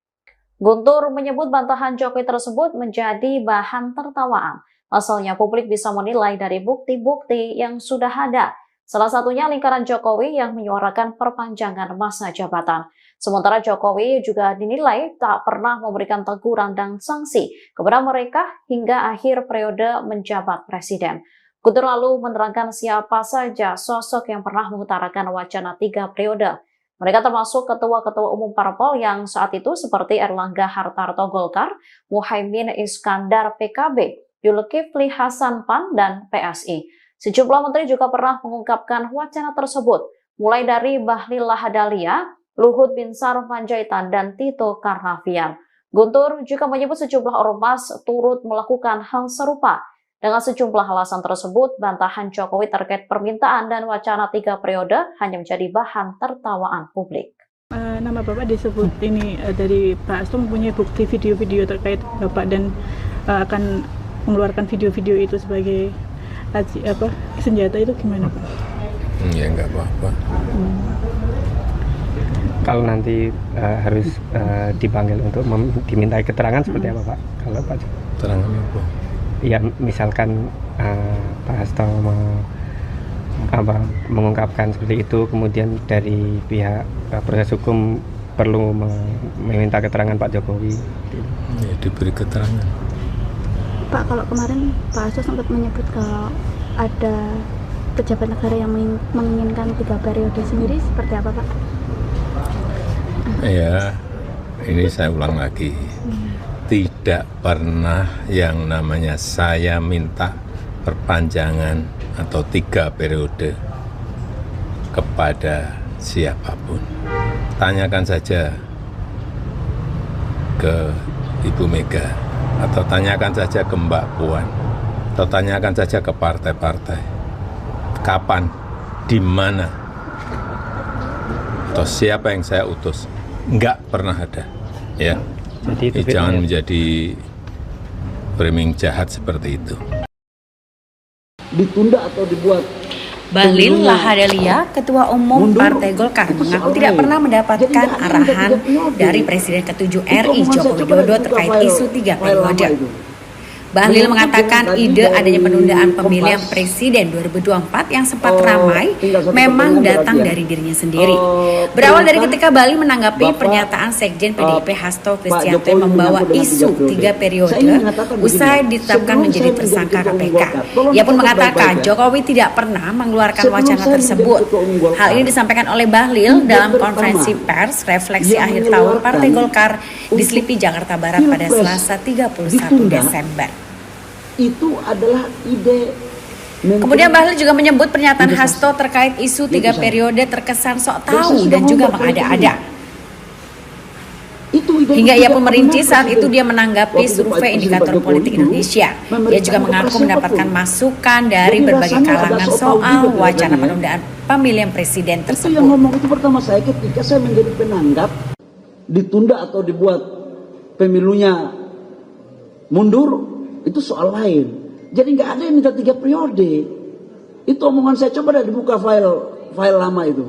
Guntur menyebut bantahan Jokowi tersebut menjadi bahan tertawaan. Pasalnya publik bisa menilai dari bukti-bukti yang sudah ada. Salah satunya lingkaran Jokowi yang menyuarakan perpanjangan masa jabatan. Sementara Jokowi juga dinilai tak pernah memberikan teguran dan sanksi kepada mereka hingga akhir periode menjabat presiden. Guntur lalu menerangkan siapa saja sosok yang pernah mengutarakan wacana 3 periode. Mereka termasuk ketua-ketua umum parpol yang saat itu seperti Erlangga Hartarto Golkar, Muhaimin Iskandar PKB, Zulkifli Hasan PAN, dan PSI. Sejumlah menteri juga pernah mengungkapkan wacana tersebut, mulai dari Bahlil Lahadalia, Luhut Binsar Panjaitan, dan Tito Karnavian. Guntur juga menyebut sejumlah ormas turut melakukan hal serupa. Dengan sejumlah alasan tersebut, bantahan Jokowi terkait permintaan dan wacana 3 periode hanya menjadi bahan tertawaan publik. Nama Bapak disebut ini dari Pak Hasto mempunyai bukti video-video terkait Bapak dan akan mengeluarkan video-video itu sebagai senjata, itu gimana Pak? Ya nggak apa-apa. Kalau nanti harus dipanggil untuk dimintai keterangan seperti apa Pak? Kalau Pak Keterangan apa? Ya misalkan Pak Hasto mengungkapkan seperti itu, kemudian dari pihak proses hukum perlu meminta keterangan Pak Jokowi. Ya diberi keterangan. Pak, kalau kemarin Pak Hasto sempat menyebut kalau ada pejabat negara yang menginginkan 3 periode sendiri, seperti apa Pak? Ya, ini saya ulang lagi. Tidak pernah yang namanya saya minta perpanjangan atau 3 periode kepada siapapun. Tanyakan saja ke Ibu Mega, atau tanyakan saja ke Mbak Puan, atau tanyakan saja ke partai-partai. Kapan, di mana, atau siapa yang saya utus. Enggak pernah ada, ya. Jadi Jangan menjadi framing jahat seperti itu. Ditunda atau dibuat. Bahlil Lahadalia, Ketua Umum Partai Golkar, mengaku tidak pernah mendapatkan arahan dari Presiden ke-7 RI Joko Widodo terkait isu 3 periode. Bahlil mengatakan ide adanya penundaan pemilihan presiden 2024 yang sempat ramai memang datang dari dirinya sendiri. Berawal dari ketika Bahlil menanggapi pernyataan Sekjen PDIP Hasto Kristianto yang membawa isu 3 periode usai ditetapkan menjadi tersangka KPK. Ia pun mengatakan Jokowi tidak pernah mengeluarkan wacana tersebut. Hal ini disampaikan oleh Bahlil dalam konferensi pers refleksi akhir tahun Partai Golkar di Selipi, Jakarta Barat pada Selasa 31 Desember. Itu adalah ide. Kemudian Bahlil juga menyebut pernyataan Hasto terkait isu 3 periode terkesan sok tahu dan juga mengada-ada. Hingga ia pun merinci saat itu dia menanggapi survei indikator politik Indonesia. Ia juga mengaku mendapatkan masukan dari berbagai kalangan soal wacana penundaan pemilihan presiden tersebut. Itu yang ngomong itu pertama saya ketika saya menjadi penanggap ditunda atau dibuat pemilunya mundur, itu soal lain. Jadi nggak ada yang minta 3 periode. Itu omongan saya, coba dah dibuka file lama itu.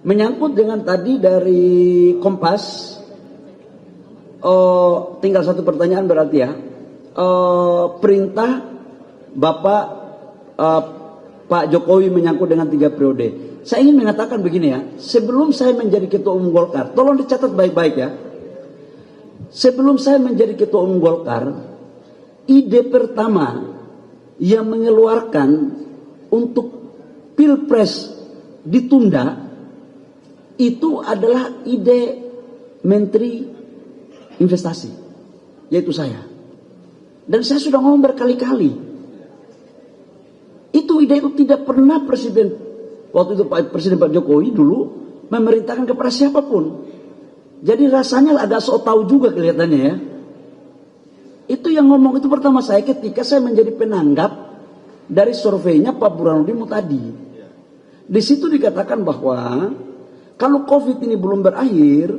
Menyangkut dengan tadi dari Kompas, tinggal satu pertanyaan berarti ya. Perintah Bapak Pak Jokowi menyangkut dengan 3 periode. Saya ingin mengatakan begini ya, sebelum saya menjadi Ketua Umum Golkar, tolong dicatat baik-baik ya. Sebelum saya menjadi Ketua Umum Golkar, ide pertama yang mengeluarkan untuk Pilpres ditunda itu adalah ide Menteri Investasi, yaitu saya. Dan saya sudah ngomong berkali-kali, itu ide itu tidak pernah Presiden, waktu itu Presiden Pak Jokowi dulu memerintahkan kepada siapapun. Jadi rasanya agak sok tahu juga kelihatannya ya. Itu yang ngomong itu pertama saya ketika saya menjadi penanggap dari surveinya Pak Burhanuddin Muhtadi. Di situ dikatakan bahwa kalau COVID ini belum berakhir,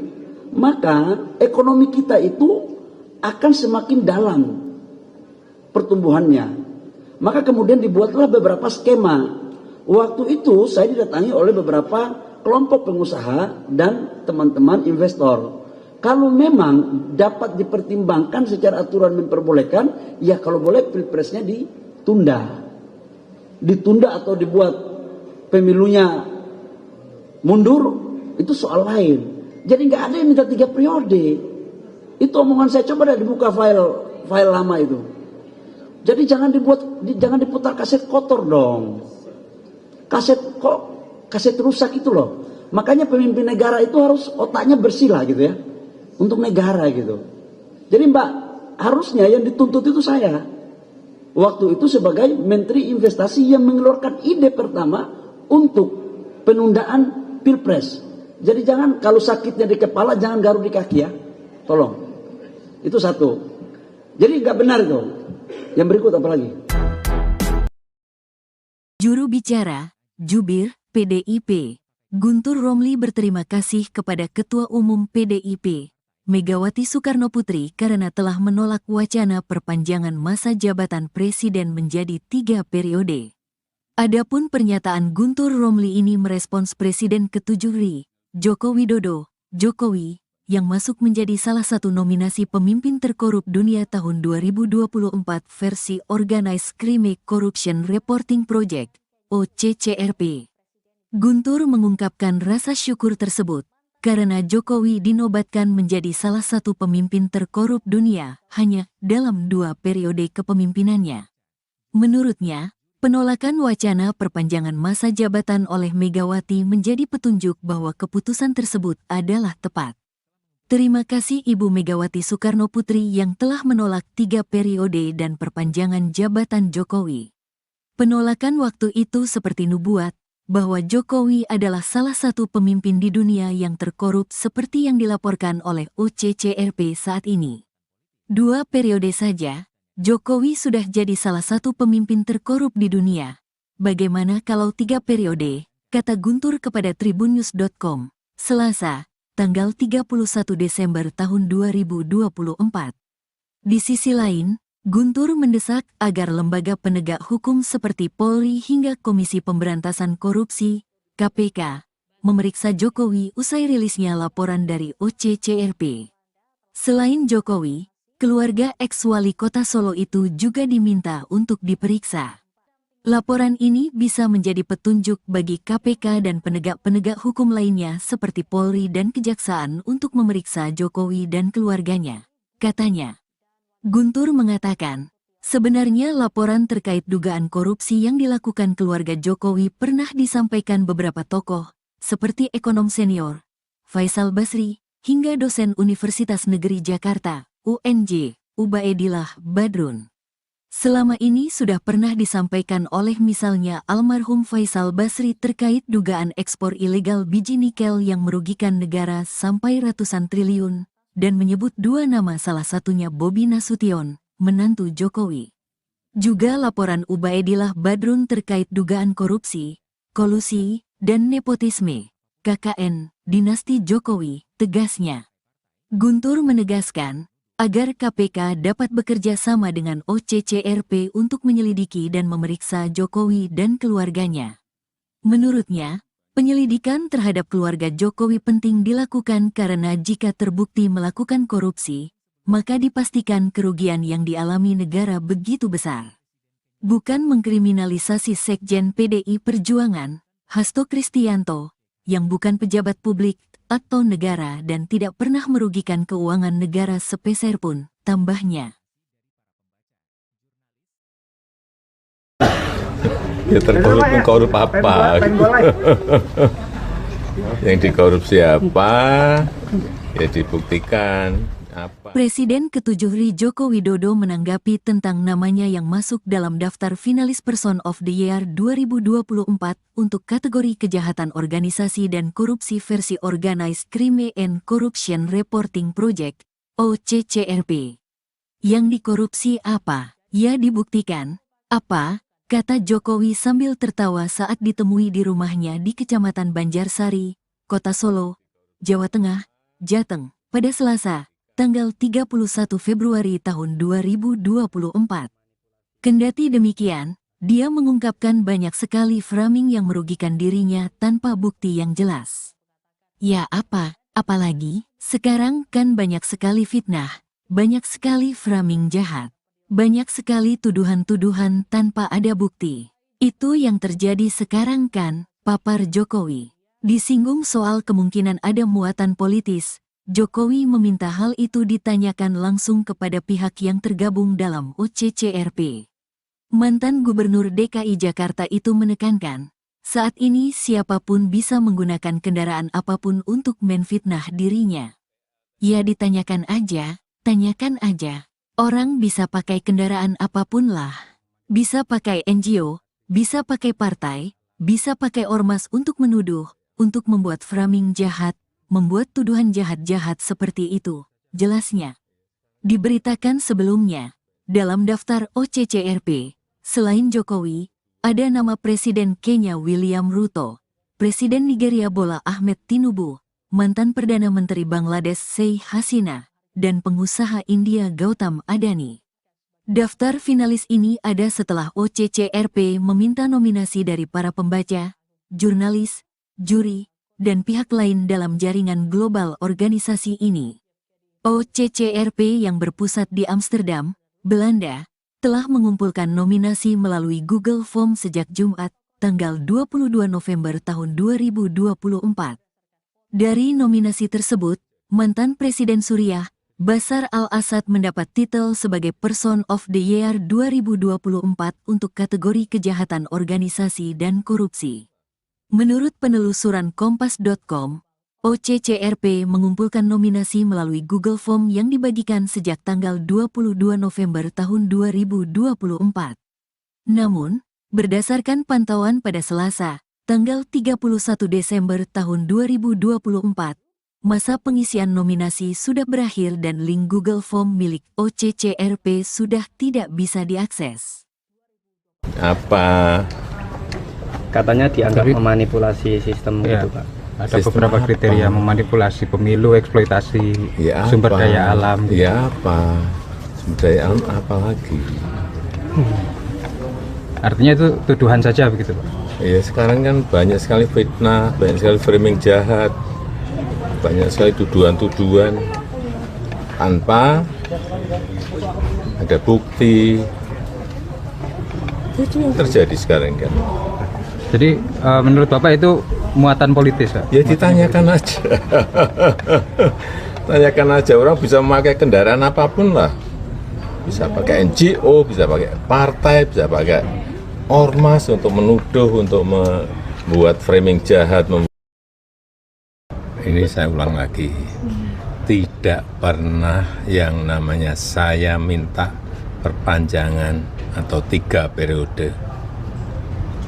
maka ekonomi kita itu akan semakin dalam pertumbuhannya. Maka kemudian dibuatlah beberapa skema. Waktu itu saya didatangi oleh beberapa kelompok pengusaha dan teman-teman investor. Kalau memang dapat dipertimbangkan secara aturan memperbolehkan, ya kalau boleh pilpresnya ditunda. Ditunda atau dibuat pemilunya mundur, itu soal lain. Jadi nggak ada yang minta 3 periode. Itu omongan saya, coba dah dibuka file lama itu. Jadi jangan diputar kaset kotor dong. Kaset rusak itu loh. Makanya pemimpin negara itu harus otaknya bersih lah gitu ya. Untuk negara gitu. Jadi Mbak, harusnya yang dituntut itu saya. Waktu itu sebagai Menteri Investasi yang mengeluarkan ide pertama untuk penundaan Pilpres. Jadi jangan kalau sakitnya di kepala jangan garuk di kaki ya. Tolong. Itu satu. Jadi nggak benar itu. Yang berikut apa lagi? Juru bicara, Jubir, PDIP, Guntur Romli berterima kasih kepada Ketua Umum PDIP, Megawati Soekarno Putri karena telah menolak wacana perpanjangan masa jabatan Presiden menjadi 3 periode. Adapun pernyataan Guntur Romli ini merespons Presiden ke-7 RI, Joko Widodo, Jokowi, yang masuk menjadi salah satu nominasi pemimpin terkorup dunia tahun 2024 versi Organized Crime Corruption Reporting Project, OCCRP. Guntur mengungkapkan rasa syukur tersebut, karena Jokowi dinobatkan menjadi salah satu pemimpin terkorup dunia hanya dalam 2 periode kepemimpinannya. Menurutnya, penolakan wacana perpanjangan masa jabatan oleh Megawati menjadi petunjuk bahwa keputusan tersebut adalah tepat. Terima kasih Ibu Megawati Soekarno Putri yang telah menolak 3 periode dan perpanjangan jabatan Jokowi. Penolakan waktu itu seperti nubuat, bahwa Jokowi adalah salah satu pemimpin di dunia yang terkorup seperti yang dilaporkan oleh OCCRP saat ini. 2 periode saja, Jokowi sudah jadi salah satu pemimpin terkorup di dunia. Bagaimana kalau 3 periode, kata Guntur kepada tribunnews.com, Selasa, tanggal 31 Desember tahun 2024. Di sisi lain, Guntur mendesak agar lembaga penegak hukum seperti Polri hingga Komisi Pemberantasan Korupsi, KPK, memeriksa Jokowi usai rilisnya laporan dari OCCRP. Selain Jokowi, keluarga ex-wali kota Solo itu juga diminta untuk diperiksa. Laporan ini bisa menjadi petunjuk bagi KPK dan penegak-penegak hukum lainnya seperti Polri dan Kejaksaan untuk memeriksa Jokowi dan keluarganya, katanya. Guntur mengatakan, sebenarnya laporan terkait dugaan korupsi yang dilakukan keluarga Jokowi pernah disampaikan beberapa tokoh, seperti ekonom senior, Faisal Basri, hingga dosen Universitas Negeri Jakarta, UNJ, Ubaidillah Badrun. Selama ini sudah pernah disampaikan oleh misalnya almarhum Faisal Basri terkait dugaan ekspor ilegal biji nikel yang merugikan negara sampai ratusan triliun, dan menyebut 2 nama salah satunya Bobi Nasution, menantu Jokowi. Juga laporan Ubaidillah Badrun terkait dugaan korupsi, kolusi, dan nepotisme, KKN, dinasti Jokowi, tegasnya. Guntur menegaskan, agar KPK dapat bekerja sama dengan OCCRP untuk menyelidiki dan memeriksa Jokowi dan keluarganya. Menurutnya, penyelidikan terhadap keluarga Jokowi penting dilakukan karena jika terbukti melakukan korupsi, maka dipastikan kerugian yang dialami negara begitu besar. Bukan mengkriminalisasi Sekjen PDI Perjuangan, Hasto Kristianto, yang bukan pejabat publik atau negara dan tidak pernah merugikan keuangan negara sepeser pun, tambahnya. Ya terkorup apa? Yang dikorupsi apa? Ya dibuktikan apa. Presiden ke-7 RI Joko Widodo menanggapi tentang namanya yang masuk dalam daftar finalis Person of the Year 2024 untuk kategori kejahatan organisasi dan korupsi versi Organized Crime and Corruption Reporting Project, OCCRP. Yang dikorupsi apa? Ya dibuktikan. Apa? Kata Jokowi sambil tertawa saat ditemui di rumahnya di Kecamatan Banjarsari, Kota Solo, Jawa Tengah, Jateng, pada Selasa, tanggal 31 Februari tahun 2024. Kendati demikian, dia mengungkapkan banyak sekali framing yang merugikan dirinya tanpa bukti yang jelas. Ya apa, apalagi, sekarang kan banyak sekali fitnah, banyak sekali framing jahat. Banyak sekali tuduhan-tuduhan tanpa ada bukti. Itu yang terjadi sekarang kan, papar Jokowi. Disinggung soal kemungkinan ada muatan politis, Jokowi meminta hal itu ditanyakan langsung kepada pihak yang tergabung dalam OCCRP. Mantan Gubernur DKI Jakarta itu menekankan, Saat ini siapapun bisa menggunakan kendaraan apapun untuk menfitnah dirinya. Ya ditanyakan aja, tanyakan aja. Orang bisa pakai kendaraan apapun lah. Bisa pakai NGO, bisa pakai partai, bisa pakai ormas untuk menuduh, untuk membuat framing jahat, membuat tuduhan jahat-jahat seperti itu. Jelasnya diberitakan sebelumnya, dalam daftar OCCRP, selain Jokowi, ada nama Presiden Kenya William Ruto, Presiden Nigeria Bola Ahmed Tinubu, mantan Perdana Menteri Bangladesh Sheikh Hasina, dan pengusaha India Gautam Adani. Daftar finalis ini ada setelah OCCRP meminta nominasi dari para pembaca, jurnalis, juri, dan pihak lain dalam jaringan global organisasi ini. OCCRP yang berpusat di Amsterdam, Belanda, telah mengumpulkan nominasi melalui Google Form sejak Jumat, tanggal 22 November tahun 2024. Dari nominasi tersebut, mantan Presiden Suriah, Bashar al-Assad mendapat titel sebagai Person of the Year 2024 untuk kategori kejahatan organisasi dan korupsi. Menurut penelusuran Kompas.com, OCCRP mengumpulkan nominasi melalui Google Form yang dibagikan sejak tanggal 22 November tahun 2024. Namun, berdasarkan pantauan pada Selasa, tanggal 31 Desember tahun 2024, masa pengisian nominasi sudah berakhir dan link Google Form milik OCCRP sudah tidak bisa diakses. Apa? Katanya dianggap memanipulasi sistem gitu, Pak. Ada Sistem beberapa apa? kriteria memanipulasi pemilu, eksploitasi Ya sumber apa? daya alam. Ya apa? Sumber daya alam apa lagi? Artinya itu tuduhan saja begitu, Pak. Ya sekarang kan banyak sekali fitnah, banyak sekali framing jahat, banyak sekali tuduhan-tuduhan tanpa ada bukti. Itu yang terjadi sekarang kan. Jadi menurut Bapak itu muatan politis, Pak? Ya ditanyakan aja. Tanyakan aja, orang bisa memakai kendaraan apapun lah. Bisa pakai NGO, bisa pakai partai, bisa pakai ormas untuk menuduh, untuk membuat framing jahat. Ini saya ulang lagi, tidak pernah yang namanya saya minta perpanjangan atau 3 periode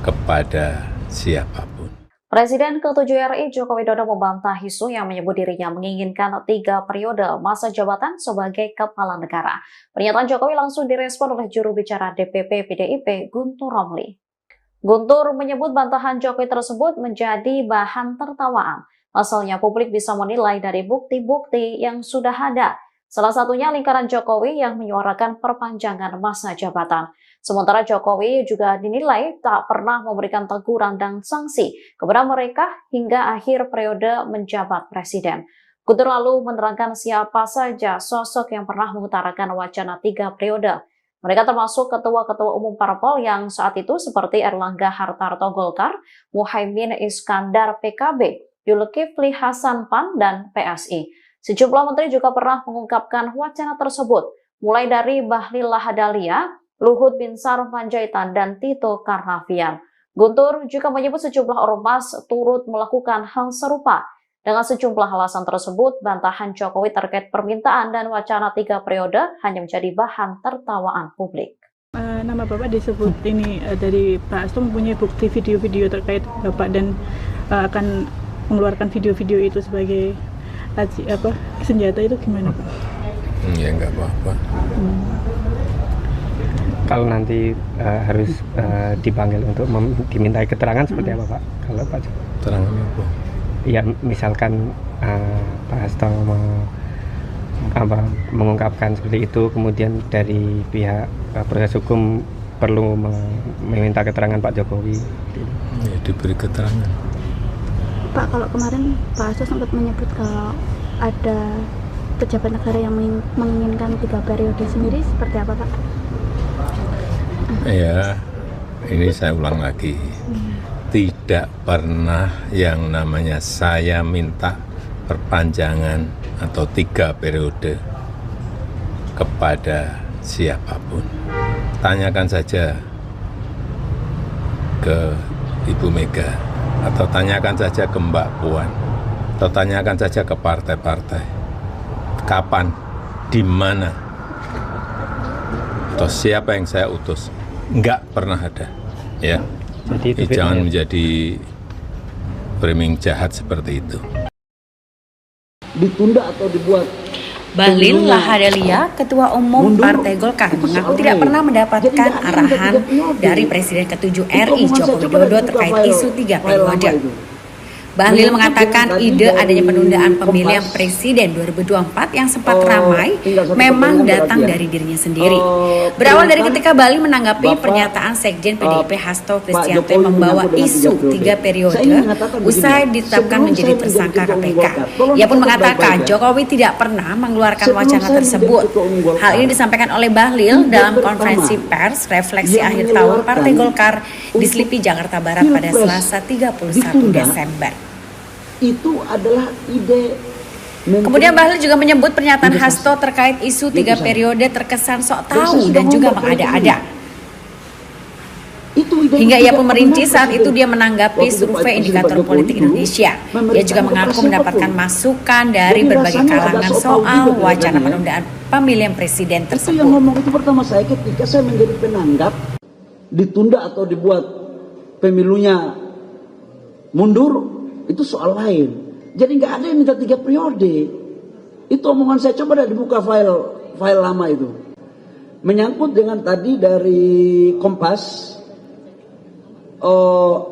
kepada siapapun. Presiden ke-7 RI Joko Widodo membantah isu yang menyebut dirinya menginginkan 3 periode masa jabatan sebagai kepala negara. Pernyataan Jokowi langsung direspon oleh juru bicara DPP PDIP Guntur Romli. Guntur menyebut bantahan Jokowi tersebut menjadi bahan tertawaan. Asalnya publik bisa menilai dari bukti-bukti yang sudah ada. Salah satunya lingkaran Jokowi yang menyuarakan perpanjangan masa jabatan. Sementara Jokowi juga dinilai tak pernah memberikan teguran dan sanksi kepada mereka hingga akhir periode menjabat presiden. Guntur lalu menerangkan siapa saja sosok yang pernah mengutarakan wacana 3 periode. Mereka termasuk ketua-ketua umum parpol yang saat itu seperti Erlangga Hartarto Golkar, Muhaimin Iskandar PKB, Zulkifli Hasan PAN, dan PSI. Sejumlah menteri juga pernah mengungkapkan wacana tersebut, mulai dari Bahlil Lahadalia, Luhut Binsar Panjaitan, dan Tito Karnavian. Guntur juga menyebut sejumlah ormas turut melakukan hal serupa. Dengan sejumlah alasan tersebut, bantahan Jokowi terkait permintaan dan wacana 3 periode hanya menjadi bahan tertawaan publik. Nama Bapak disebut ini dari Pak Hasto mempunyai bukti video-video terkait Bapak dan akan mengeluarkan video-video itu sebagai senjata, itu gimana Pak? Ya nggak apa-apa. Kalau nanti harus dipanggil untuk dimintai keterangan seperti apa Pak? Kalau Pak Keterangan apa? Ya misalkan Pak Hasto mengungkapkan seperti itu, kemudian dari pihak proses hukum perlu meminta keterangan Pak Jokowi. Ya diberi keterangan. Pak, kalau kemarin Pak Hasto sempat menyebut kalau ada pejabat negara yang menginginkan 3 periode sendiri, seperti apa Pak? Ya, ini saya ulang lagi. Tidak pernah yang namanya saya minta perpanjangan atau 3 periode kepada siapapun. Tanyakan saja ke Ibu Mega, atau tanyakan saja ke Mbak Puan, atau tanyakan saja ke partai-partai, kapan, di mana, atau siapa yang saya utus. Enggak pernah ada, ya. Jadi Jangan menjadi framing jahat seperti itu. Ditunda atau dibuat. Bahlil Lahadalia, Ketua Umum Partai Golkar, mengaku tidak pernah mendapatkan arahan dari Presiden ke-7 RI Joko Widodo terkait isu 3 periode. Bahlil mengatakan ide adanya penundaan pemilihan presiden 2024 yang sempat ramai memang datang dari dirinya sendiri. Berawal dari ketika Bahlil menanggapi pernyataan Sekjen PDIP Hasto Kristianto yang membawa isu 3 periode usai ditetapkan menjadi tersangka KPK. Ia pun mengatakan Jokowi tidak pernah mengeluarkan wacana tersebut. Hal ini disampaikan oleh Bahlil dalam konferensi pers refleksi akhir tahun Partai Golkar di Selipi, Jakarta Barat pada Selasa 31 Desember. Itu adalah ide. Kemudian Bahlil juga menyebut pernyataan Hasto terkait isu 3 periode terkesan sok tahu dan juga mengada-ada. Hingga ia pun merinci saat itu dia menanggapi survei indikator politik Indonesia. Ia juga mengaku mendapatkan masukan dari berbagai kalangan soal wacana penundaan pemilihan presiden tersebut. Itu yang ngomong itu pertama saya ketika saya menjadi penanggap ditunda atau dibuat pemilunya mundur. Itu soal lain. Jadi nggak ada yang minta 3 periode. Itu omongan saya, coba dah dibuka file lama itu. Menyangkut dengan tadi dari Kompas,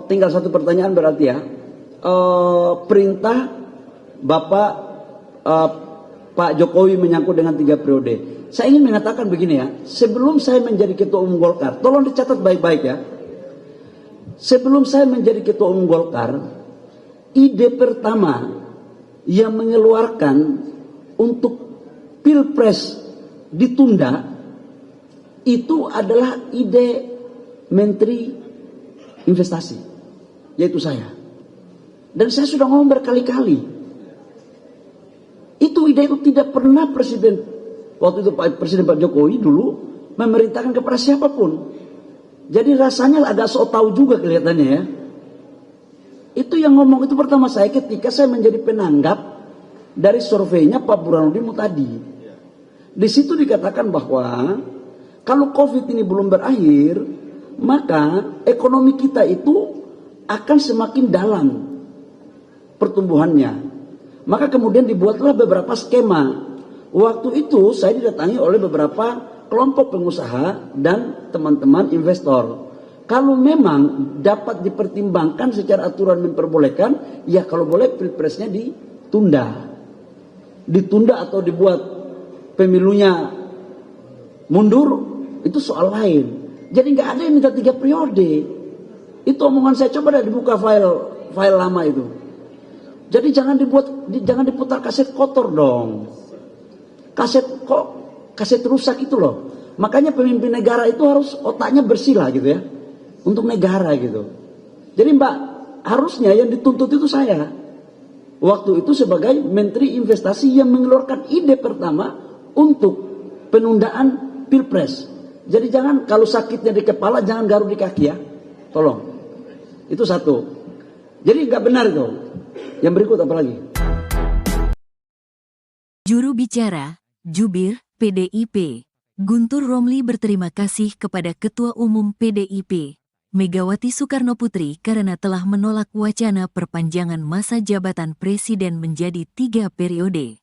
tinggal satu pertanyaan berarti ya. Perintah Bapak Pak Jokowi menyangkut dengan 3 periode. Saya ingin mengatakan begini ya, sebelum saya menjadi Ketua Umum Golkar, tolong dicatat baik-baik ya. Sebelum saya menjadi Ketua Umum Golkar, ide pertama yang mengeluarkan untuk Pilpres ditunda itu adalah ide Menteri Investasi, yaitu saya. Dan saya sudah ngomong berkali-kali. Itu ide itu tidak pernah Presiden, waktu itu Presiden Pak Jokowi dulu memerintahkan kepada siapapun. Jadi rasanya agak sok tahu juga kelihatannya ya. Itu yang ngomong itu pertama saya ketika saya menjadi penanggap dari surveinya Pak Burhanuddin Muhtadi. Di situ dikatakan bahwa kalau COVID ini belum berakhir, maka ekonomi kita itu akan semakin dalam pertumbuhannya. Maka kemudian dibuatlah beberapa skema. Waktu itu saya didatangi oleh beberapa kelompok pengusaha dan teman-teman investor. Kalau memang dapat dipertimbangkan secara aturan memperbolehkan, ya kalau boleh pilpresnya ditunda. Ditunda atau dibuat pemilunya mundur, itu soal lain. Jadi nggak ada yang minta 3 periode. Itu omongan saya, coba dah dibuka file lama itu. Jadi jangan diputar kaset kotor dong. Kaset rusak itu loh. Makanya pemimpin negara itu harus otaknya bersih lah gitu ya. Untuk negara gitu. Jadi Mbak, harusnya yang dituntut itu saya. Waktu itu sebagai Menteri Investasi yang mengeluarkan ide pertama untuk penundaan Pilpres. Jadi jangan kalau sakitnya di kepala jangan garuk di kaki ya. Tolong. Itu satu. Jadi nggak benar itu. Yang berikut apa lagi? Juru bicara, Jubir, PDIP, Guntur Romli berterima kasih kepada Ketua Umum PDIP, Megawati Soekarno Putri karena telah menolak wacana perpanjangan masa jabatan Presiden menjadi 3 periode.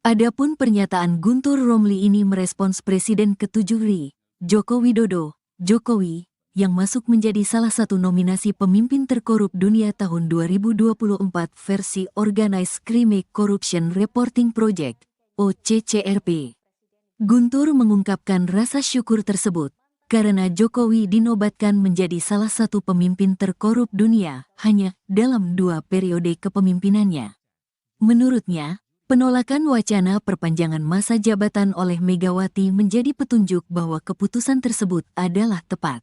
Adapun pernyataan Guntur Romli ini merespons Presiden ke-7 RI, Joko Widodo, Jokowi, yang masuk menjadi salah satu nominasi pemimpin terkorup dunia tahun 2024 versi Organized Crime Corruption Reporting Project, OCCRP. Guntur mengungkapkan rasa syukur tersebut, karena Jokowi dinobatkan menjadi salah satu pemimpin terkorup dunia hanya dalam 2 periode kepemimpinannya. Menurutnya, penolakan wacana perpanjangan masa jabatan oleh Megawati menjadi petunjuk bahwa keputusan tersebut adalah tepat.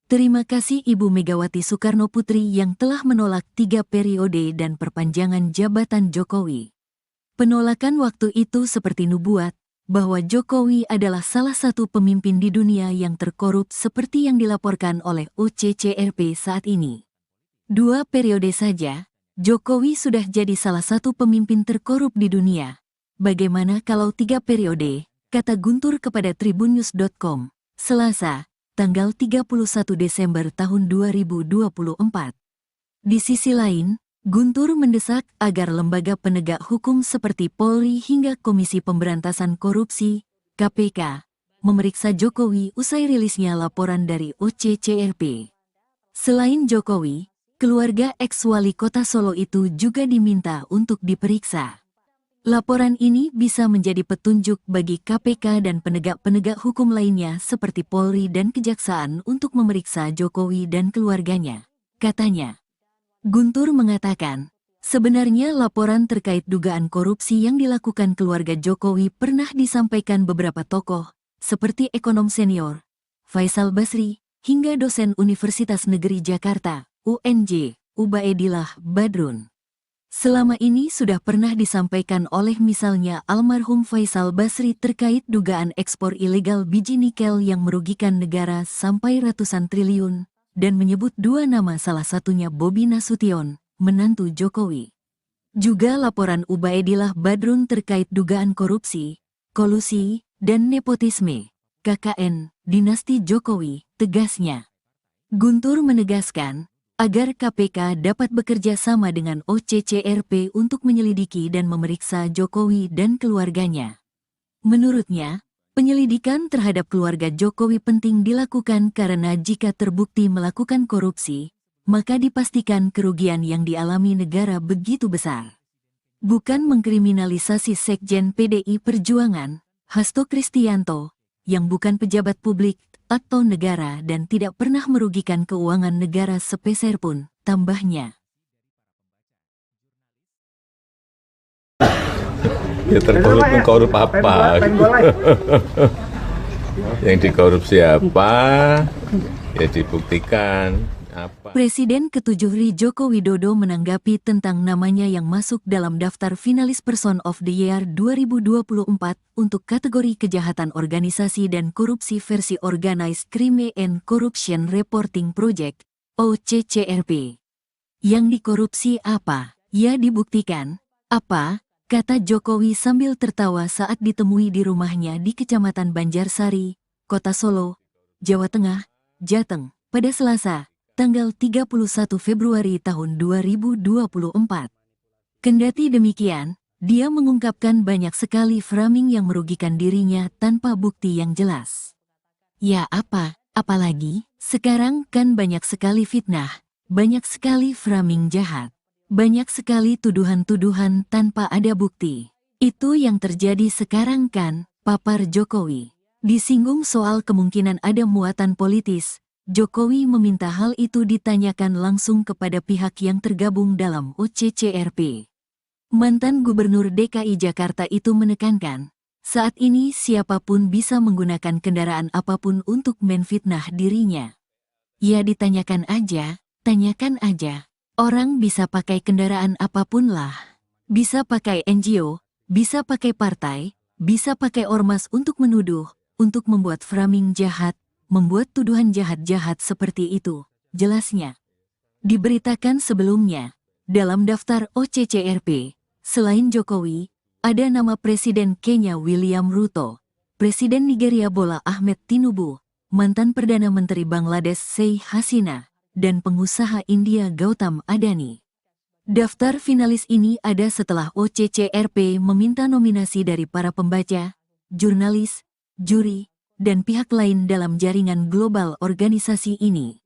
Terima kasih Ibu Megawati Soekarno Putri yang telah menolak 3 periode dan perpanjangan jabatan Jokowi. Penolakan waktu itu seperti nubuat, bahwa Jokowi adalah salah satu pemimpin di dunia yang terkorup seperti yang dilaporkan oleh OCCRP saat ini. 2 periode saja, Jokowi sudah jadi salah satu pemimpin terkorup di dunia. Bagaimana kalau 3 periode, kata Guntur kepada tribunnews.com, Selasa, tanggal 31 Desember tahun 2024. Di sisi lain, Guntur mendesak agar lembaga penegak hukum seperti Polri hingga Komisi Pemberantasan Korupsi, KPK, memeriksa Jokowi usai rilisnya laporan dari OCCRP. Selain Jokowi, keluarga ex-wali kota Solo itu juga diminta untuk diperiksa. Laporan ini bisa menjadi petunjuk bagi KPK dan penegak-penegak hukum lainnya seperti Polri dan Kejaksaan untuk memeriksa Jokowi dan keluarganya, katanya. Guntur mengatakan, sebenarnya laporan terkait dugaan korupsi yang dilakukan keluarga Jokowi pernah disampaikan beberapa tokoh, seperti ekonom senior, Faisal Basri, hingga dosen Universitas Negeri Jakarta, UNJ, Ubaidillah Badrun. Selama ini sudah pernah disampaikan oleh misalnya almarhum Faisal Basri terkait dugaan ekspor ilegal biji nikel yang merugikan negara sampai ratusan triliun, dan menyebut 2 nama salah satunya Bobi Nasution, menantu Jokowi. Juga laporan Ubaidillah Badrun terkait dugaan korupsi, kolusi, dan nepotisme, KKN, dinasti Jokowi, tegasnya. Guntur menegaskan, agar KPK dapat bekerja sama dengan OCCRP untuk menyelidiki dan memeriksa Jokowi dan keluarganya. Menurutnya, penyelidikan terhadap keluarga Jokowi penting dilakukan karena jika terbukti melakukan korupsi, maka dipastikan kerugian yang dialami negara begitu besar. Bukan mengkriminalisasi Sekjen PDI Perjuangan, Hasto Kristianto, yang bukan pejabat publik atau negara dan tidak pernah merugikan keuangan negara sepeser pun, tambahnya. Ya terkorup apa? Yang dikorupsi apa? Ya dibuktikan apa. Presiden ke-7 RI Joko Widodo menanggapi tentang namanya yang masuk dalam daftar finalis Person of the Year 2024 untuk kategori kejahatan organisasi dan korupsi versi Organized Crime and Corruption Reporting Project, OCCRP. Yang dikorupsi apa? Ya dibuktikan. Apa? Kata Jokowi sambil tertawa saat ditemui di rumahnya di Kecamatan Banjarsari, Kota Solo, Jawa Tengah, Jateng, pada Selasa, tanggal 31 Februari tahun 2024. Kendati demikian, dia mengungkapkan banyak sekali framing yang merugikan dirinya tanpa bukti yang jelas. Ya apa, apalagi, sekarang kan banyak sekali fitnah, banyak sekali framing jahat. Banyak sekali tuduhan-tuduhan tanpa ada bukti. Itu yang terjadi sekarang kan, papar Jokowi. Disinggung soal kemungkinan ada muatan politis, Jokowi meminta hal itu ditanyakan langsung kepada pihak yang tergabung dalam OCCRP. Mantan Gubernur DKI Jakarta itu menekankan, saat ini siapapun bisa menggunakan kendaraan apapun untuk menfitnah dirinya. Ya ditanyakan aja, tanyakan aja. Orang bisa pakai kendaraan apapun lah. Bisa pakai NGO, bisa pakai partai, bisa pakai ormas untuk menuduh, untuk membuat framing jahat, membuat tuduhan jahat-jahat seperti itu, jelasnya. Diberitakan sebelumnya, dalam daftar OCCRP, selain Jokowi, ada nama Presiden Kenya William Ruto, Presiden Nigeria Bola Ahmed Tinubu, mantan Perdana Menteri Bangladesh Sheikh Hasina, dan pengusaha India Gautam Adani. Daftar finalis ini ada setelah OCCRP meminta nominasi dari para pembaca, jurnalis, juri, dan pihak lain dalam jaringan global organisasi ini.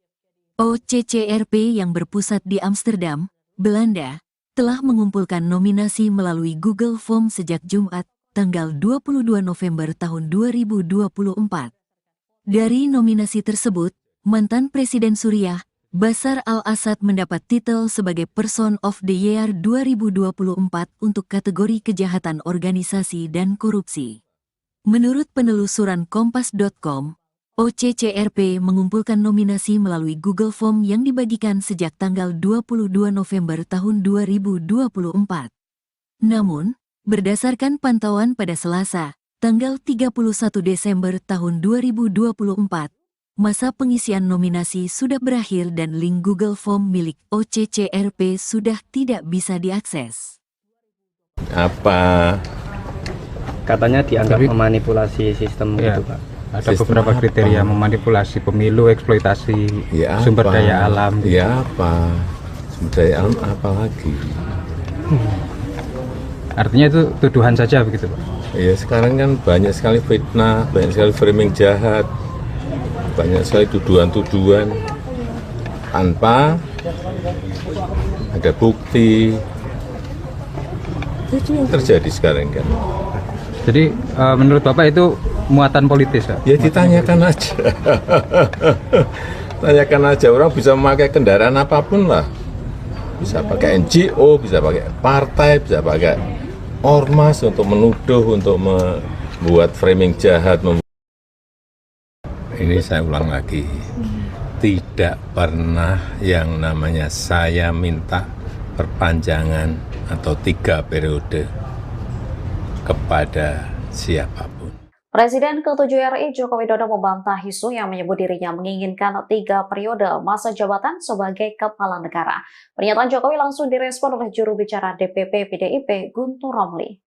OCCRP yang berpusat di Amsterdam, Belanda, telah mengumpulkan nominasi melalui Google Form sejak Jumat, tanggal 22 November tahun 2024. Dari nominasi tersebut, mantan Presiden Suriah, Bashar al-Assad mendapat titel sebagai Person of the Year 2024 untuk kategori kejahatan organisasi dan korupsi. Menurut penelusuran Kompas.com, OCCRP mengumpulkan nominasi melalui Google Form yang dibagikan sejak tanggal 22 November tahun 2024. Namun, berdasarkan pantauan pada Selasa, tanggal 31 Desember tahun 2024, Masa pengisian nominasi sudah berakhir dan link Google Form milik OCCRP sudah tidak bisa diakses. Apa? Katanya dianggap memanipulasi sistem Ya, gitu, Pak. ada Sistem beberapa apa? kriteria memanipulasi pemilu, eksploitasi Ya sumber apa? daya alam. Ya apa? Sumber daya alam apa lagi? Artinya itu tuduhan saja begitu, Pak. Ya sekarang kan banyak sekali fitnah, banyak sekali framing jahat, banyak sekali tuduhan-tuduhan tanpa ada bukti. Itu yang terjadi sekarang kan. Jadi menurut Bapak itu muatan politis, Pak? Ya ditanyakan aja. Tanyakan aja, orang bisa memakai kendaraan apapun lah. Bisa pakai NGO, bisa pakai partai, bisa pakai ormas untuk menuduh, untuk membuat framing jahat. Ini saya ulang lagi, tidak pernah yang namanya saya minta perpanjangan atau 3 periode kepada siapapun. Presiden ke-7 RI Joko Widodo membantah isu yang menyebut dirinya menginginkan 3 periode masa jabatan sebagai kepala negara. Pernyataan Jokowi langsung direspon oleh juru bicara DPP PDIP Guntur Romli.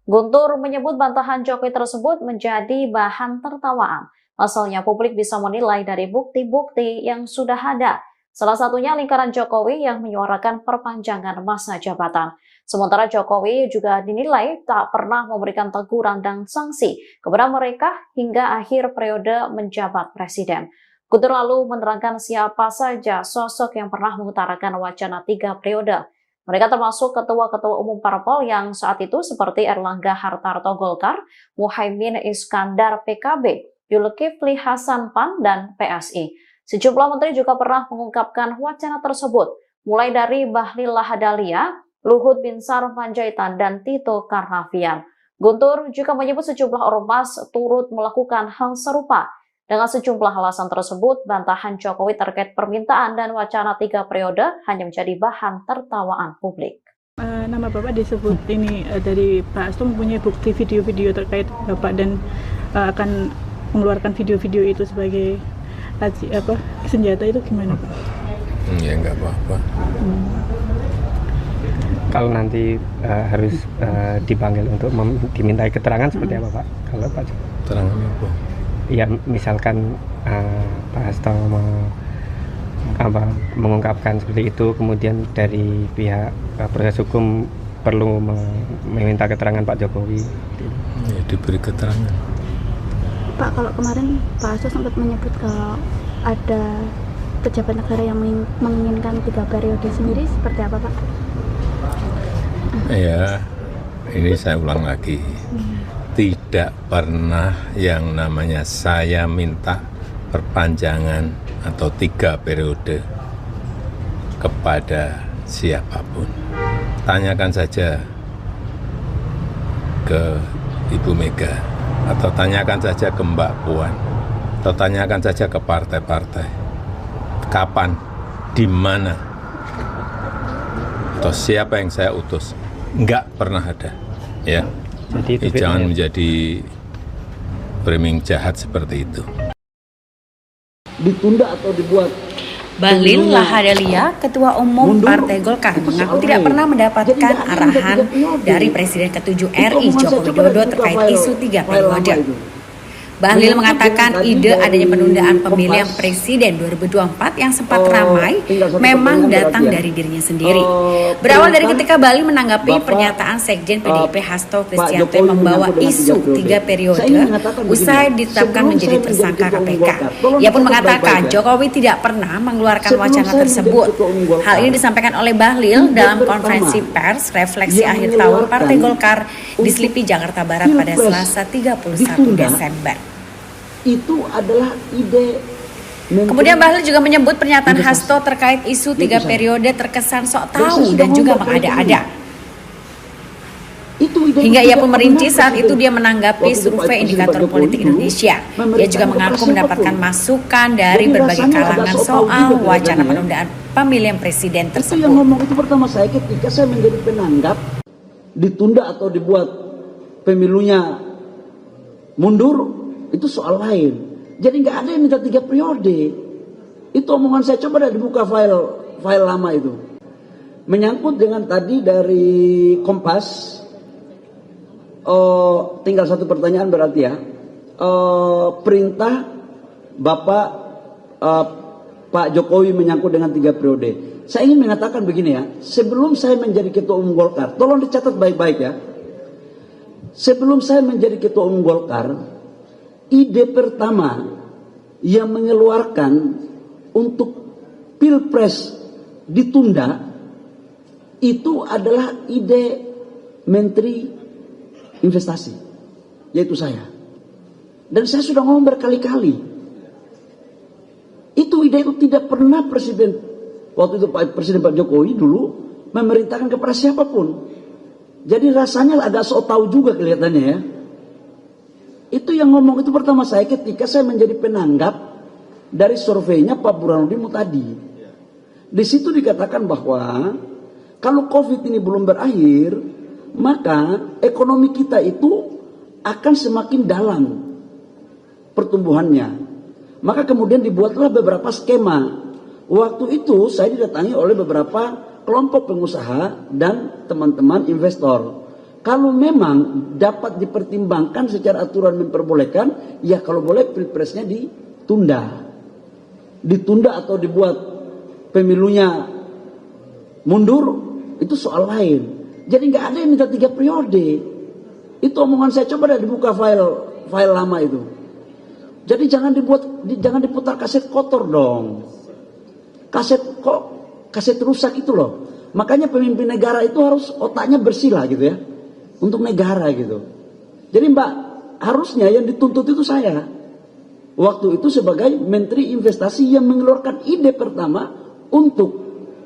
Guntur menyebut bantahan Jokowi tersebut menjadi bahan tertawaan. Pasalnya publik bisa menilai dari bukti-bukti yang sudah ada. Salah satunya lingkaran Jokowi yang menyuarakan perpanjangan masa jabatan. Sementara Jokowi juga dinilai tak pernah memberikan teguran dan sanksi kepada mereka hingga akhir periode menjabat presiden. Guntur lalu menerangkan siapa saja sosok yang pernah mengutarakan wacana 3 periode. Mereka termasuk ketua-ketua umum parpol yang saat itu seperti Erlangga Hartarto Golkar, Muhaimin Iskandar PKB, Zulkifli Hasan PAN, dan PSI. Sejumlah menteri juga pernah mengungkapkan wacana tersebut, mulai dari Bahlil Lahadalia, Luhut Binsar Panjaitan, dan Tito Karnavian. Guntur juga menyebut sejumlah ormas turut melakukan hal serupa. Dengan sejumlah alasan tersebut, bantahan Jokowi terkait permintaan dan wacana 3 periode hanya menjadi bahan tertawaan publik. Nama Bapak disebut ini dari Pak Hasto mempunyai bukti video-video terkait Bapak dan akan mengeluarkan video-video itu sebagai senjata, itu gimana Pak? Ya nggak apa-apa. Kalau nanti harus dipanggil untuk dimintai keterangan seperti apa, Pak? Kalau Pak Jokowi? Keterangan apa? Ya misalkan Pak Hasto mengungkapkan seperti itu, kemudian dari pihak proses hukum perlu meminta keterangan Pak Jokowi. Ya diberi keterangan. Pak, kalau kemarin Pak Hasto sempat menyebut kalau ada pejabat negara yang menginginkan 3 periode sendiri, seperti apa Pak? Ya, ini saya ulang lagi. Tidak pernah yang namanya saya minta perpanjangan atau 3 periode kepada siapapun. Tanyakan saja ke Ibu Mega, atau tanyakan saja ke Mbak Puan, atau tanyakan saja ke partai-partai. Kapan, di mana, atau siapa yang saya utus? Enggak pernah ada, ya. Jadi Jangan menjadi framing jahat seperti itu. Ditunda atau dibuat. Bahlil Lahadalia, Ketua Umum Partai Golkar, mengaku tidak pernah mendapatkan arahan dari Presiden ke-7 RI Joko Widodo terkait isu 3 periode. Bahlil mengatakan ide adanya penundaan pemilihan presiden 2024 yang sempat ramai memang datang dari dirinya sendiri. Berawal dari ketika Bahlil menanggapi pernyataan Sekjen PDIP Hasto Kristianto yang membawa isu 3 periode usai ditetapkan menjadi tersangka KPK. Ia pun mengatakan Jokowi tidak pernah mengeluarkan wacana tersebut. Hal ini disampaikan oleh Bahlil dalam konferensi pers refleksi akhir tahun Partai Golkar di Selipi, Jakarta Barat pada Selasa 31 Desember. Itu adalah ide. Kemudian Bahlil juga menyebut pernyataan Hasto terkait isu 3 periode terkesan sok tahu dan juga mengada-ada. Hingga ia pun merinci saat itu dia menanggapi survei indikator politik Indonesia. Ia juga mengaku mendapatkan masukan dari berbagai kalangan soal wacana penundaan pemilihan presiden tersebut. Itu yang ngomong itu pertama saya ketika saya menjadi penanggap ditunda atau dibuat pemilunya mundur, itu soal lain. Jadi nggak ada yang minta 3 periode. Itu omongan saya, coba dah dibuka file lama itu. Menyangkut dengan tadi dari Kompas, tinggal satu pertanyaan berarti ya. Perintah Bapak Pak Jokowi menyangkut dengan 3 periode. Saya ingin mengatakan begini ya, sebelum saya menjadi Ketua Umum Golkar, tolong dicatat baik-baik ya. Sebelum saya menjadi Ketua Umum Golkar, ide pertama yang mengeluarkan untuk Pilpres ditunda itu adalah ide Menteri Investasi, yaitu saya. Dan saya sudah ngomong berkali-kali, itu ide itu tidak pernah waktu itu Presiden Pak Jokowi dulu memerintahkan kepada siapapun. Jadi rasanya agak sok tahu juga kelihatannya ya. Itu yang ngomong itu pertama saya ketika saya menjadi penanggap dari surveinya Pak Burhanuddin Muhtadi. Di situ dikatakan bahwa kalau COVID ini belum berakhir, maka ekonomi kita itu akan semakin dalam pertumbuhannya. Maka kemudian dibuatlah beberapa skema. Waktu itu saya didatangi oleh beberapa kelompok pengusaha dan teman-teman investor. Kalau memang dapat dipertimbangkan secara aturan memperbolehkan, ya kalau boleh pilpresnya ditunda. Ditunda atau dibuat pemilunya mundur, itu soal lain. Jadi nggak ada yang minta 3 periode. Itu omongan saya, coba dah dibuka file lama itu. Jadi jangan diputar kaset kotor dong. Kaset rusak itu loh. Makanya pemimpin negara itu harus otaknya bersih lah gitu ya. Untuk negara gitu. Jadi Mbak, harusnya yang dituntut itu saya. Waktu itu sebagai Menteri Investasi yang mengeluarkan ide pertama untuk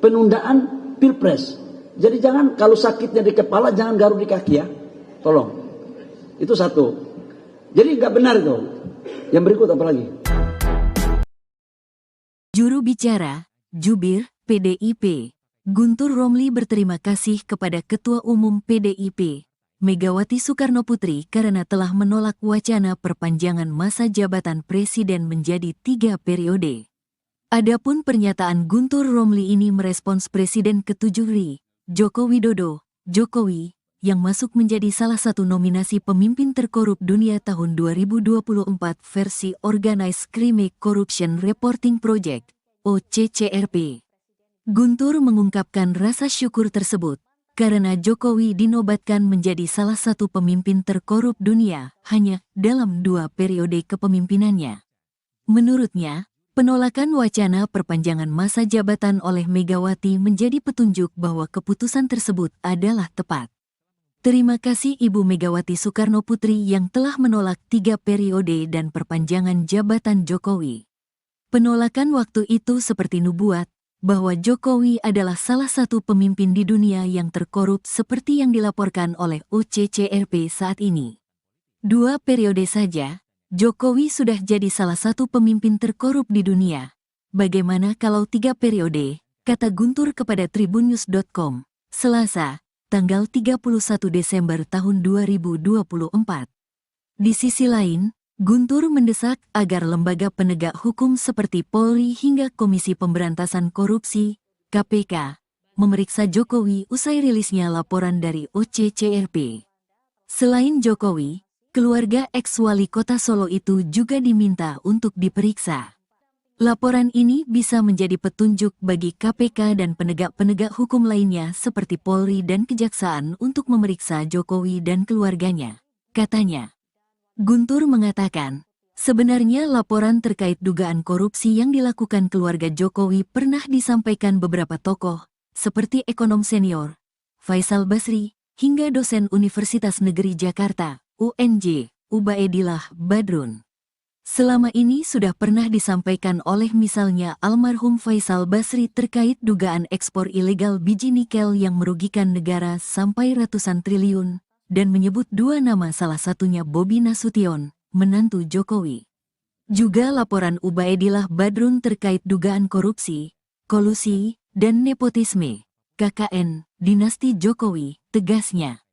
penundaan Pilpres. Jadi jangan kalau sakitnya di kepala jangan garuk di kaki ya. Tolong. Itu satu. Jadi nggak benar itu. Yang berikut apa lagi? Juru bicara, Jubir, PDIP, Guntur Romli berterima kasih kepada Ketua Umum PDIP, Megawati Soekarnoputri karena telah menolak wacana perpanjangan masa jabatan Presiden menjadi 3 periode. Adapun pernyataan Guntur Romli ini merespons Presiden ke-7 RI, Joko Widodo, Jokowi, yang masuk menjadi salah satu nominasi pemimpin terkorup dunia tahun 2024 versi Organized Crime Corruption Reporting Project, OCCRP. Guntur mengungkapkan rasa syukur tersebut karena Jokowi dinobatkan menjadi salah satu pemimpin terkorup dunia hanya dalam 2 periode kepemimpinannya. Menurutnya, penolakan wacana perpanjangan masa jabatan oleh Megawati menjadi petunjuk bahwa keputusan tersebut adalah tepat. Terima kasih Ibu Megawati Soekarnoputri yang telah menolak 3 periode dan perpanjangan jabatan Jokowi. Penolakan waktu itu seperti nubuat, bahwa Jokowi adalah salah satu pemimpin di dunia yang terkorup seperti yang dilaporkan oleh OCCRP saat ini. 2 periode saja, Jokowi sudah jadi salah satu pemimpin terkorup di dunia. Bagaimana kalau 3 periode, kata Guntur kepada tribunnews.com, Selasa, tanggal 31 Desember tahun 2024. Di sisi lain, Guntur mendesak agar lembaga penegak hukum seperti Polri hingga Komisi Pemberantasan Korupsi, KPK, memeriksa Jokowi usai rilisnya laporan dari OCCRP. Selain Jokowi, keluarga ex-wali kota Solo itu juga diminta untuk diperiksa. Laporan ini bisa menjadi petunjuk bagi KPK dan penegak-penegak hukum lainnya seperti Polri dan Kejaksaan untuk memeriksa Jokowi dan keluarganya, katanya. Guntur mengatakan, sebenarnya laporan terkait dugaan korupsi yang dilakukan keluarga Jokowi pernah disampaikan beberapa tokoh, seperti ekonom senior, Faisal Basri, hingga dosen Universitas Negeri Jakarta, UNJ, Ubaidillah Badrun. Selama ini sudah pernah disampaikan oleh misalnya almarhum Faisal Basri terkait dugaan ekspor ilegal biji nikel yang merugikan negara sampai ratusan triliun, dan menyebut 2 nama salah satunya Bobi Nasution, menantu Jokowi. Juga laporan Ubaidillah Badrun terkait dugaan korupsi, kolusi, dan nepotisme, KKN, dinasti Jokowi, tegasnya.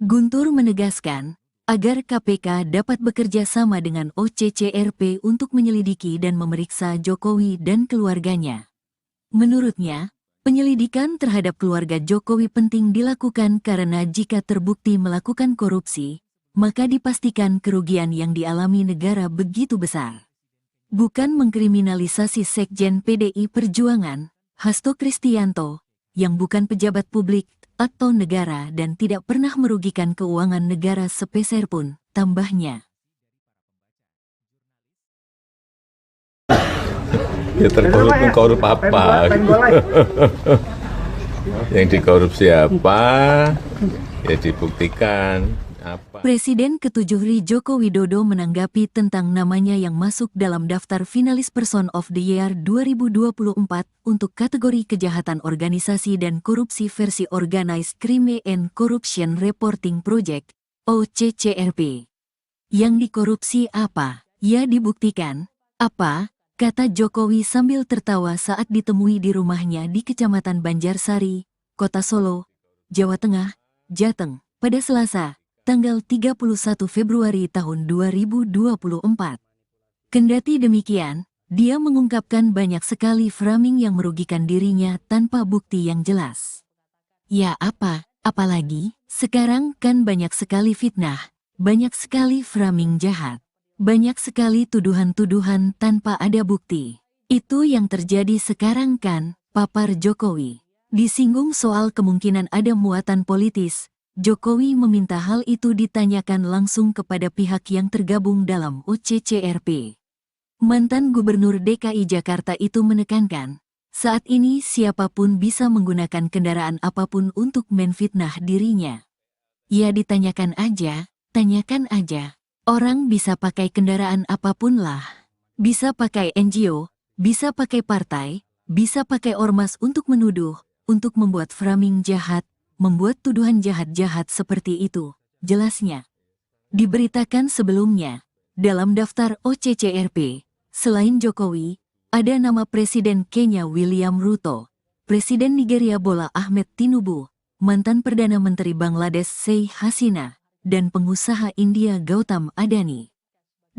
Guntur menegaskan, agar KPK dapat bekerja sama dengan OCCRP untuk menyelidiki dan memeriksa Jokowi dan keluarganya. Menurutnya, penyelidikan terhadap keluarga Jokowi penting dilakukan karena jika terbukti melakukan korupsi, maka dipastikan kerugian yang dialami negara begitu besar. Bukan mengkriminalisasi Sekjen PDI Perjuangan, Hasto Kristianto, yang bukan pejabat publik atau negara dan tidak pernah merugikan keuangan negara sepeser pun, tambahnya. Ya terkorup apa? Yang dikorupsi apa? Ya dibuktikan. Apa? Presiden ke-7 Joko Widodo menanggapi tentang namanya yang masuk dalam daftar finalis Person of the Year 2024 untuk kategori kejahatan organisasi dan korupsi versi Organized Crime and Corruption Reporting Project, OCCRP. Yang dikorupsi apa? Ya dibuktikan. Apa? Kata Jokowi sambil tertawa saat ditemui di rumahnya di Kecamatan Banjarsari, Kota Solo, Jawa Tengah, Jateng, pada Selasa, tanggal 31 Februari tahun 2024. Kendati demikian, dia mengungkapkan banyak sekali framing yang merugikan dirinya tanpa bukti yang jelas. Ya apa, apalagi, sekarang kan banyak sekali fitnah, banyak sekali framing jahat, banyak sekali tuduhan-tuduhan tanpa ada bukti. Itu yang terjadi sekarang kan, papar Jokowi. Disinggung soal kemungkinan ada muatan politis, Jokowi meminta hal itu ditanyakan langsung kepada pihak yang tergabung dalam OCCRP. Mantan Gubernur DKI Jakarta itu menekankan, saat ini siapapun bisa menggunakan kendaraan apapun untuk menfitnah dirinya. Ya ditanyakan aja, tanyakan aja. Orang bisa pakai kendaraan apapun lah. Bisa pakai NGO, bisa pakai partai, bisa pakai ormas untuk menuduh, untuk membuat framing jahat, membuat tuduhan jahat-jahat seperti itu, jelasnya. Diberitakan sebelumnya, dalam daftar OCCRP, selain Jokowi, ada nama Presiden Kenya William Ruto, Presiden Nigeria Bola Ahmed Tinubu, mantan Perdana Menteri Bangladesh Sheikh Hasina, dan pengusaha India Gautam Adani.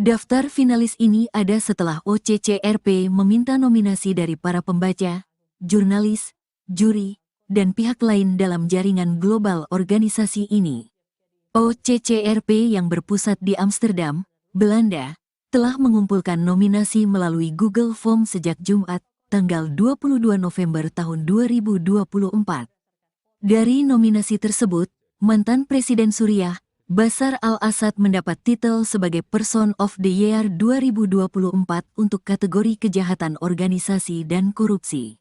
Daftar finalis ini ada setelah OCCRP meminta nominasi dari para pembaca, jurnalis, juri, dan pihak lain dalam jaringan global organisasi ini. OCCRP yang berpusat di Amsterdam, Belanda, telah mengumpulkan nominasi melalui Google Form sejak Jumat, tanggal 22 November tahun 2024. Dari nominasi tersebut, mantan Presiden Suriah, Bashar al-Assad mendapat titel sebagai Person of the Year 2024 untuk kategori kejahatan organisasi dan korupsi.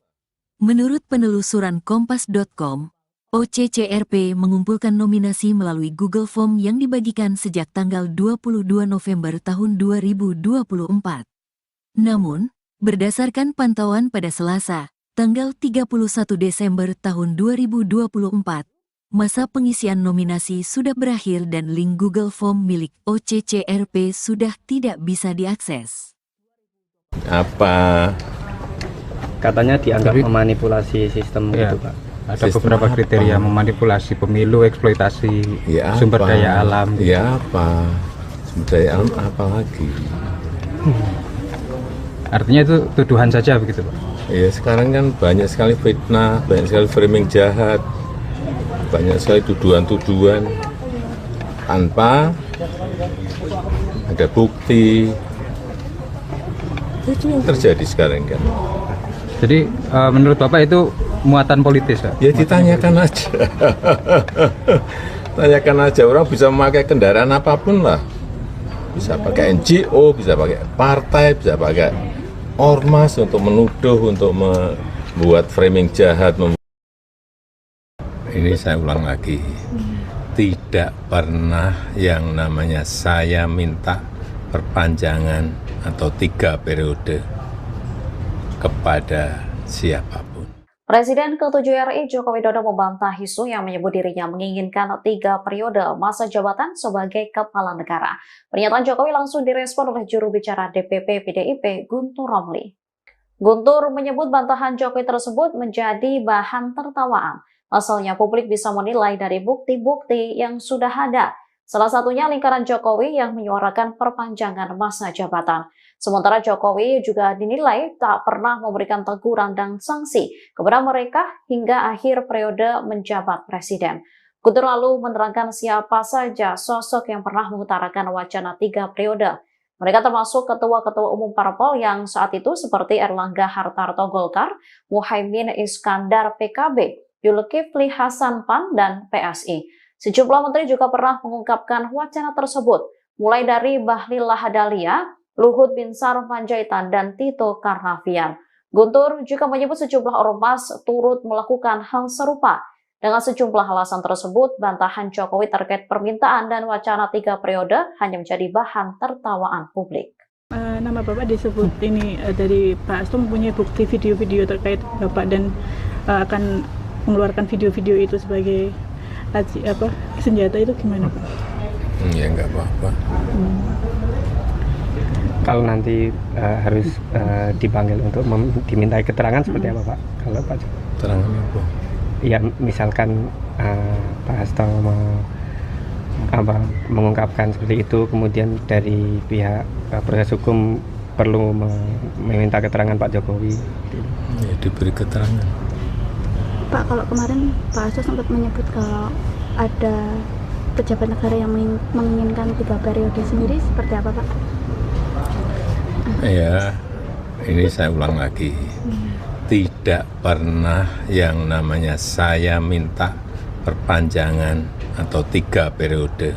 Menurut penelusuran Kompas.com, OCCRP mengumpulkan nominasi melalui Google Form yang dibagikan sejak tanggal 22 November tahun 2024. Namun, berdasarkan pantauan pada Selasa, tanggal 31 Desember tahun 2024, masa pengisian nominasi sudah berakhir dan link Google Form milik OCCRP sudah tidak bisa diakses. Apa? Katanya dianggap memanipulasi sistem gitu, Pak. Ada Sistem beberapa apa? kriteria memanipulasi pemilu, eksploitasi Ya sumber apa? daya alam. Ya apa? Sumber daya alam apa lagi? Artinya itu tuduhan saja begitu, Pak. Ya sekarang kan banyak sekali fitnah, banyak sekali framing jahat, banyak sekali tuduhan-tuduhan tanpa ada bukti. Itu yang terjadi sekarang kan. Jadi menurut Bapak itu muatan politis, Pak? Ya ditanyakan aja. Tanyakan aja, orang bisa memakai kendaraan apapun lah. Bisa pakai NGO, bisa pakai partai, bisa pakai ormas untuk menuduh, untuk membuat framing jahat. Ini saya ulang lagi, tidak pernah yang namanya saya minta perpanjangan atau 3 periode kepada siapapun. Presiden ke-7 RI Joko Widodo membantah isu yang menyebut dirinya menginginkan 3 periode masa jabatan sebagai kepala negara. Pernyataan Jokowi langsung direspon oleh juru bicara DPP PDIP Guntur Romli. Guntur menyebut bantahan Jokowi tersebut menjadi bahan tertawaan. Asalnya publik bisa menilai dari bukti-bukti yang sudah ada. Salah satunya lingkaran Jokowi yang menyuarakan perpanjangan masa jabatan. Sementara Jokowi juga dinilai tak pernah memberikan teguran dan sanksi kepada mereka hingga akhir periode menjabat presiden. Guntur lalu menerangkan siapa saja sosok yang pernah mengutarakan wacana 3 periode. Mereka termasuk ketua-ketua umum parpol yang saat itu seperti Erlangga Hartarto Golkar, Muhaimin Iskandar PKB, Zulkifli Hasan PAN, dan PSI. Sejumlah menteri juga pernah mengungkapkan wacana tersebut, mulai dari Bahlil Lahadalia, Luhut Binsar Panjaitan, dan Tito Karnavian. Guntur juga menyebut sejumlah ormas turut melakukan hal serupa. Dengan sejumlah alasan tersebut, bantahan Jokowi terkait permintaan dan wacana 3 periode hanya menjadi bahan tertawaan publik. Nama Bapak disebut ini dari Pak Hasto mempunyai bukti video-video terkait Bapak dan akan mengeluarkan video-video itu sebagai senjata, itu gimana Pak? Ya nggak apa-apa. Kalau nanti harus dipanggil untuk dimintai keterangan seperti apa Pak? Kalau Pak Keterangan apa? Ya misalkan Pak Hasto mengungkapkan seperti itu, kemudian dari pihak proses hukum perlu meminta keterangan Pak Jokowi. Ya diberi keterangan. Pak, kalau kemarin Pak Hasto sempat menyebut kalau ada pejabat negara yang menginginkan 3 periode sendiri, seperti apa Pak? Ya, ini saya ulang lagi. Tidak pernah yang namanya saya minta perpanjangan atau 3 periode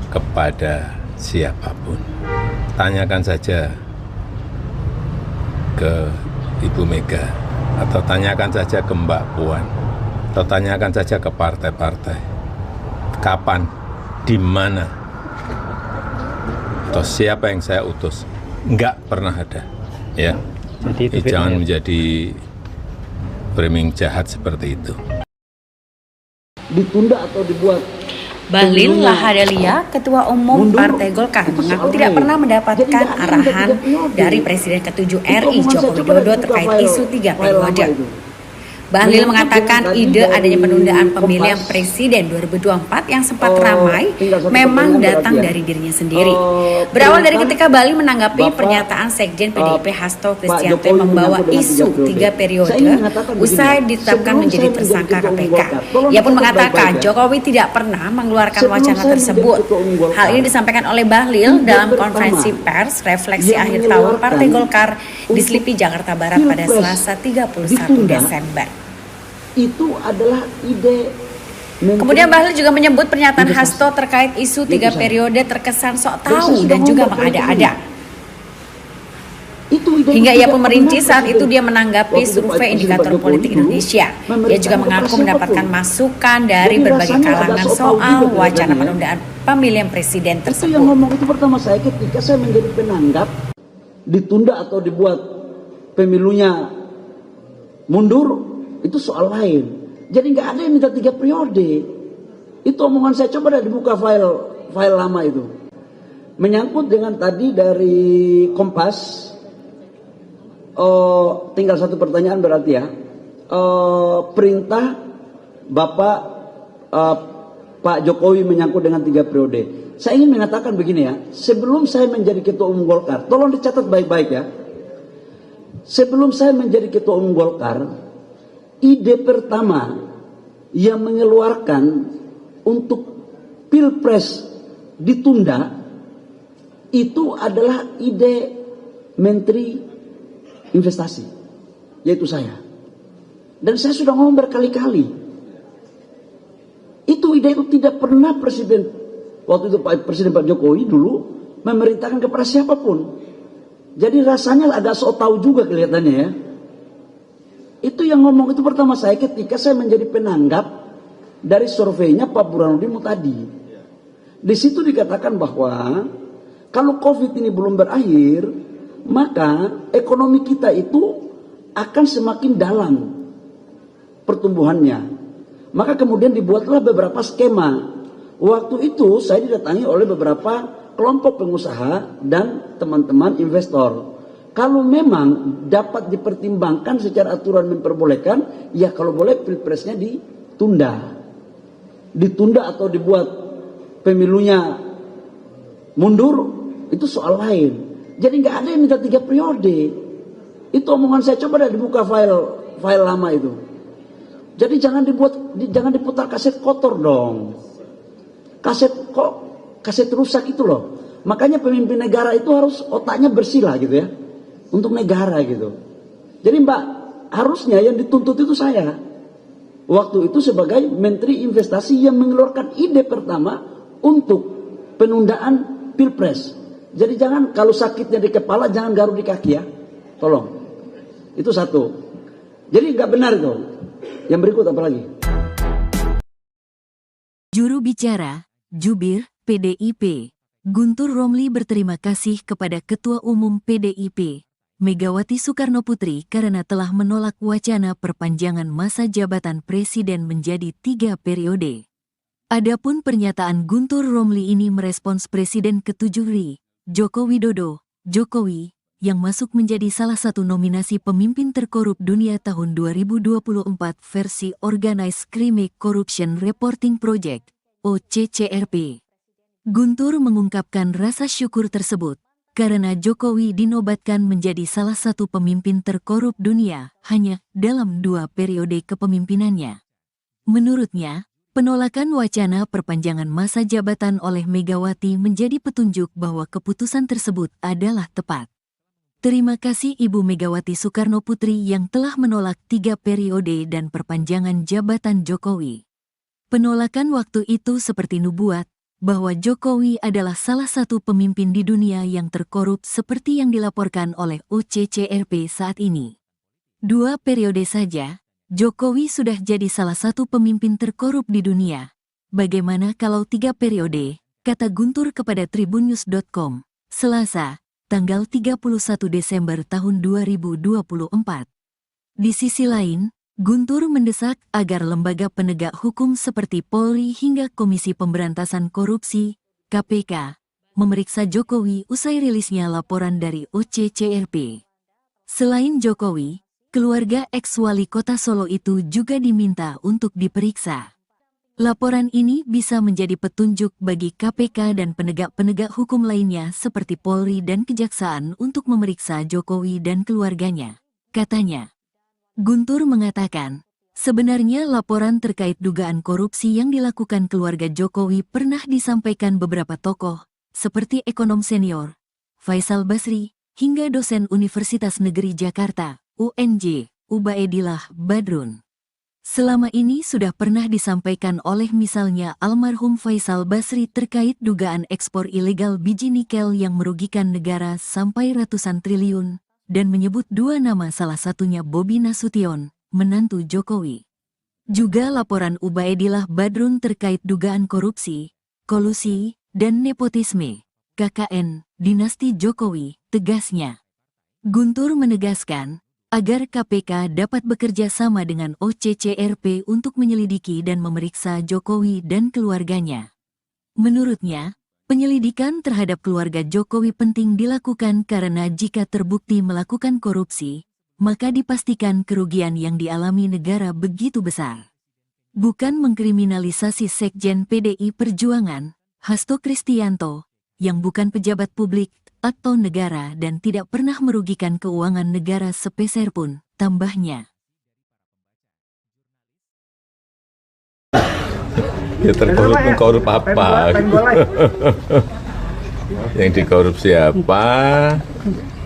kepada siapapun. Tanyakan saja ke Ibu Mega, atau tanyakan saja ke Mbak Puan, atau tanyakan saja ke partai-partai. Kapan, di mana, atau siapa yang saya utus. Enggak pernah ada, ya. Jadi jangan menjadi framing jahat seperti itu. Ditunda atau dibuat. Bahlil Lahadalia, Ketua Umum Partai Golkar, mengaku tidak pernah mendapatkan arahan dari Presiden ke-7 RI Joko Widodo terkait isu 3 periode. Bahlil mengatakan ide adanya penundaan pemilihan presiden 2024 yang sempat ramai memang datang dari dirinya sendiri. Berawal dari ketika Bahlil menanggapi pernyataan Sekjen PDIP Hasto Kristianto yang membawa isu 3 periode usai ditetapkan menjadi tersangka KPK. Ia pun mengatakan Jokowi tidak pernah mengeluarkan wacana tersebut. Hal ini disampaikan oleh Bahlil dalam konferensi pers refleksi akhir tahun Partai Golkar di Selipi, Jakarta Barat pada Selasa 31 Desember. Itu adalah ide. Kemudian Bahlil juga menyebut pernyataan Hasto terkait isu 3 periode terkesan sok tahu dan juga mengada-ada. Hingga ia pun merinci saat itu dia menanggapi survei Indikator Politik Indonesia. Ia juga mengaku mendapatkan masukan dari berbagai kalangan soal wacana penundaan pemilihan presiden tersebut. Itu yang ngomong itu pertama saya ketika saya menjadi penanggap ditunda atau dibuat pemilunya mundur. Itu soal lain. Jadi nggak ada yang minta 3 periode. Itu omongan saya, coba dah dibuka file lama itu. Menyangkut dengan tadi dari Kompas, tinggal satu pertanyaan berarti ya. Perintah Bapak Pak Jokowi menyangkut dengan 3 periode. Saya ingin mengatakan begini ya, sebelum saya menjadi Ketua Umum Golkar, tolong dicatat baik-baik ya. Sebelum saya menjadi Ketua Umum Golkar, ide pertama yang mengeluarkan untuk Pilpres ditunda itu adalah ide Menteri Investasi, yaitu saya. Dan saya sudah ngomong berkali-kali. Itu ide itu tidak pernah Presiden, waktu itu Presiden Pak Jokowi dulu memerintahkan kepada siapapun. Jadi rasanya agak sok tahu juga kelihatannya ya. Itu yang ngomong itu pertama saya ketika saya menjadi penanggap dari surveinya Pak Burhanuddin Muhtadi. Di situ dikatakan bahwa kalau COVID ini belum berakhir, maka ekonomi kita itu akan semakin dalam pertumbuhannya. Maka kemudian dibuatlah beberapa skema. Waktu itu saya didatangi oleh beberapa kelompok pengusaha dan teman-teman investor. Kalau memang dapat dipertimbangkan secara aturan memperbolehkan, ya kalau boleh pilpresnya ditunda. Ditunda atau dibuat pemilunya mundur, itu soal lain. Jadi nggak ada yang minta 3 periode. Itu omongan saya, coba dah dibuka file lama itu. Jadi jangan diputar kaset kotor dong. Kaset rusak itu loh. Makanya pemimpin negara itu harus otaknya bersih lah gitu ya. Untuk negara gitu. Jadi Mbak, harusnya yang dituntut itu saya. Waktu itu sebagai Menteri Investasi yang mengeluarkan ide pertama untuk penundaan Pilpres. Jadi jangan kalau sakitnya di kepala jangan garuk di kaki ya. Tolong. Itu satu. Jadi nggak benar itu. Yang berikut apa lagi? Juru bicara, Jubir, PDIP, Guntur Romli berterima kasih kepada Ketua Umum PDIP, Megawati Soekarnoputri karena telah menolak wacana perpanjangan masa jabatan Presiden menjadi 3 periode. Adapun pernyataan Guntur Romli ini merespons Presiden ke-7 RI, Joko Widodo, Jokowi, yang masuk menjadi salah satu nominasi pemimpin terkorup dunia tahun 2024 versi Organized Crime Corruption Reporting Project, OCCRP. Guntur mengungkapkan rasa syukur tersebut, karena Jokowi dinobatkan menjadi salah satu pemimpin terkorup dunia hanya dalam 2 periode kepemimpinannya. Menurutnya, penolakan wacana perpanjangan masa jabatan oleh Megawati menjadi petunjuk bahwa keputusan tersebut adalah tepat. Terima kasih Ibu Megawati Soekarnoputri yang telah menolak 3 periode dan perpanjangan jabatan Jokowi. Penolakan waktu itu seperti nubuat, bahwa Jokowi adalah salah satu pemimpin di dunia yang terkorup seperti yang dilaporkan oleh OCCRP saat ini. 2 periode saja, Jokowi sudah jadi salah satu pemimpin terkorup di dunia. Bagaimana kalau 3 periode, kata Guntur kepada tribunnews.com, Selasa, tanggal 31 Desember tahun 2024. Di sisi lain, Guntur mendesak agar lembaga penegak hukum seperti Polri hingga Komisi Pemberantasan Korupsi, KPK, memeriksa Jokowi usai rilisnya laporan dari OCCRP. Selain Jokowi, keluarga ex-wali kota Solo itu juga diminta untuk diperiksa. Laporan ini bisa menjadi petunjuk bagi KPK dan penegak-penegak hukum lainnya seperti Polri dan Kejaksaan untuk memeriksa Jokowi dan keluarganya, katanya. Guntur mengatakan, sebenarnya laporan terkait dugaan korupsi yang dilakukan keluarga Jokowi pernah disampaikan beberapa tokoh, seperti ekonom senior, Faisal Basri, hingga dosen Universitas Negeri Jakarta, UNJ, Ubaidillah Badrun. Selama ini sudah pernah disampaikan oleh misalnya almarhum Faisal Basri terkait dugaan ekspor ilegal biji nikel yang merugikan negara sampai ratusan triliun, dan menyebut 2 nama salah satunya Bobi Nasution, menantu Jokowi. Juga laporan Ubaidillah Badrun terkait dugaan korupsi, kolusi, dan nepotisme, KKN, dinasti Jokowi, tegasnya. Guntur menegaskan, agar KPK dapat bekerja sama dengan OCCRP untuk menyelidiki dan memeriksa Jokowi dan keluarganya. Menurutnya, penyelidikan terhadap keluarga Jokowi penting dilakukan karena jika terbukti melakukan korupsi, maka dipastikan kerugian yang dialami negara begitu besar. Bukan mengkriminalisasi Sekjen PDI Perjuangan, Hasto Kristianto, yang bukan pejabat publik atau negara dan tidak pernah merugikan keuangan negara sepeser pun, tambahnya. Ya terkorup apa? Yang dikorupsi apa?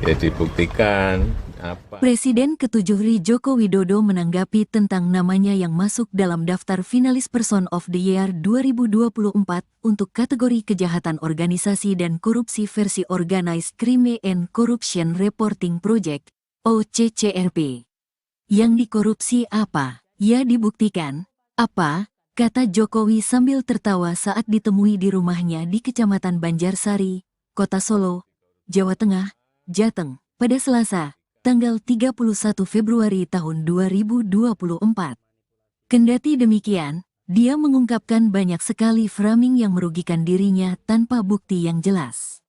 Ya dibuktikan. Apa? Presiden ke-7 RI Joko Widodo menanggapi tentang namanya yang masuk dalam daftar finalis Person of the Year 2024 untuk kategori kejahatan organisasi dan korupsi versi Organized Crime and Corruption Reporting Project, OCCRP. Yang dikorupsi apa? Ya dibuktikan. Apa? Kata Jokowi sambil tertawa saat ditemui di rumahnya di Kecamatan Banjarsari, Kota Solo, Jawa Tengah, Jateng, pada Selasa, tanggal 31 Februari tahun 2024. Kendati demikian, dia mengungkapkan banyak sekali framing yang merugikan dirinya tanpa bukti yang jelas.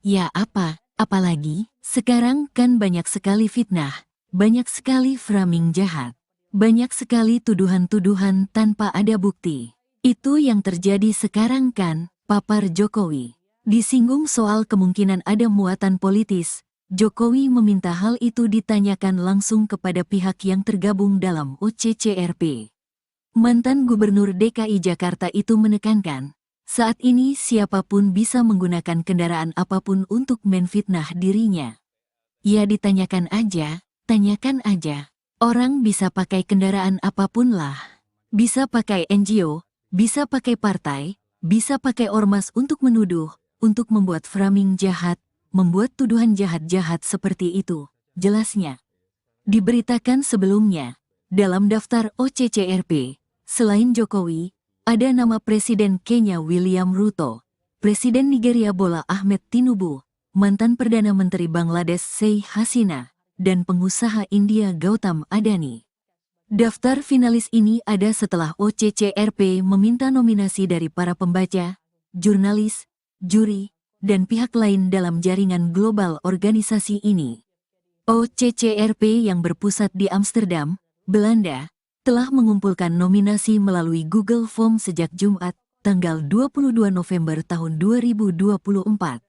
Ya apa, apalagi, sekarang kan banyak sekali fitnah, banyak sekali framing jahat, banyak sekali tuduhan-tuduhan tanpa ada bukti. Itu yang terjadi sekarang kan, papar Jokowi. Disinggung soal kemungkinan ada muatan politis, Jokowi meminta hal itu ditanyakan langsung kepada pihak yang tergabung dalam OCCRP. Mantan Gubernur DKI Jakarta itu menekankan, saat ini siapapun bisa menggunakan kendaraan apapun untuk menfitnah dirinya. Ya ditanyakan aja, tanyakan aja. Orang bisa pakai kendaraan apapun lah. Bisa pakai NGO, bisa pakai partai, bisa pakai ormas untuk menuduh, untuk membuat framing jahat, membuat tuduhan jahat-jahat seperti itu, jelasnya. Diberitakan sebelumnya, dalam daftar OCCRP, selain Jokowi, ada nama Presiden Kenya William Ruto, Presiden Nigeria Bola Ahmed Tinubu, mantan Perdana Menteri Bangladesh Sheikh Hasina, dan pengusaha India Gautam Adani. Daftar finalis ini ada setelah OCCRP meminta nominasi dari para pembaca, jurnalis, juri, dan pihak lain dalam jaringan global organisasi ini. OCCRP yang berpusat di Amsterdam, Belanda, telah mengumpulkan nominasi melalui Google Form sejak Jumat, tanggal 22 November tahun 2024.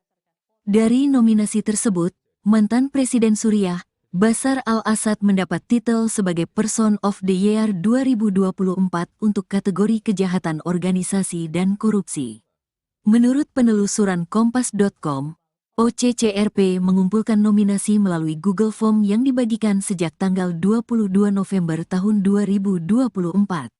Dari nominasi tersebut, mantan Presiden Suriah, Bashar al-Assad mendapat titel sebagai Person of the Year 2024 untuk kategori kejahatan organisasi dan korupsi. Menurut penelusuran Kompas.com, OCCRP mengumpulkan nominasi melalui Google Form yang dibagikan sejak tanggal 22 November tahun 2024.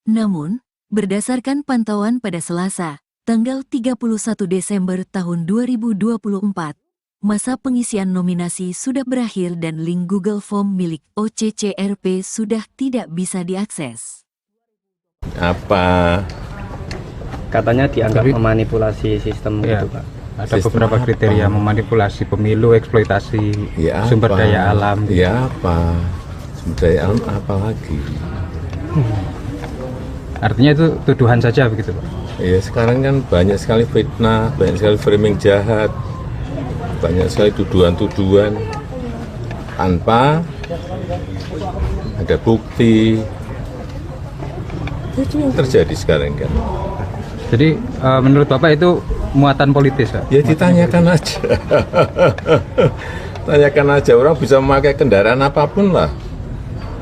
Namun, berdasarkan pantauan pada Selasa, tanggal 31 Desember tahun 2024, masa pengisian nominasi sudah berakhir dan link Google Form milik OCCRP sudah tidak bisa diakses. Apa? Katanya dianggap memanipulasi sistem gitu, Pak. Ada Sistem beberapa kriteria memanipulasi pemilu, eksploitasi sumber daya alam. Ya apa? Sumber daya alam apa lagi? Artinya itu tuduhan saja begitu, Pak? Ya sekarang kan banyak sekali fitnah, banyak sekali framing jahat, banyak sekali tuduhan-tuduhan tanpa ada bukti. Itu yang terjadi sekarang kan. Jadi menurut Bapak itu muatan politis, Pak? Ya ditanyakan aja. Tanyakan aja, orang bisa memakai kendaraan apapun lah.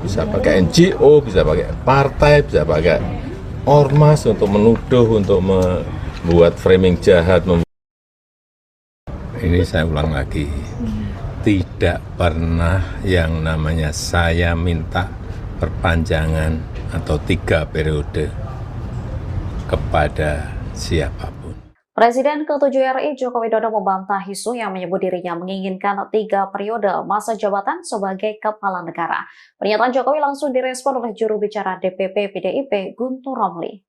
Bisa pakai NGO, bisa pakai partai, bisa pakai ormas untuk menuduh, untuk membuat framing jahat. Ini saya ulang lagi, tidak pernah yang namanya saya minta perpanjangan atau 3 periode kepada siapapun. Presiden ke-7 RI Joko Widodo membantah isu yang menyebut dirinya menginginkan 3 periode masa jabatan sebagai kepala negara. Pernyataan Jokowi langsung direspon oleh juru bicara DPP PDIP Guntur Romli.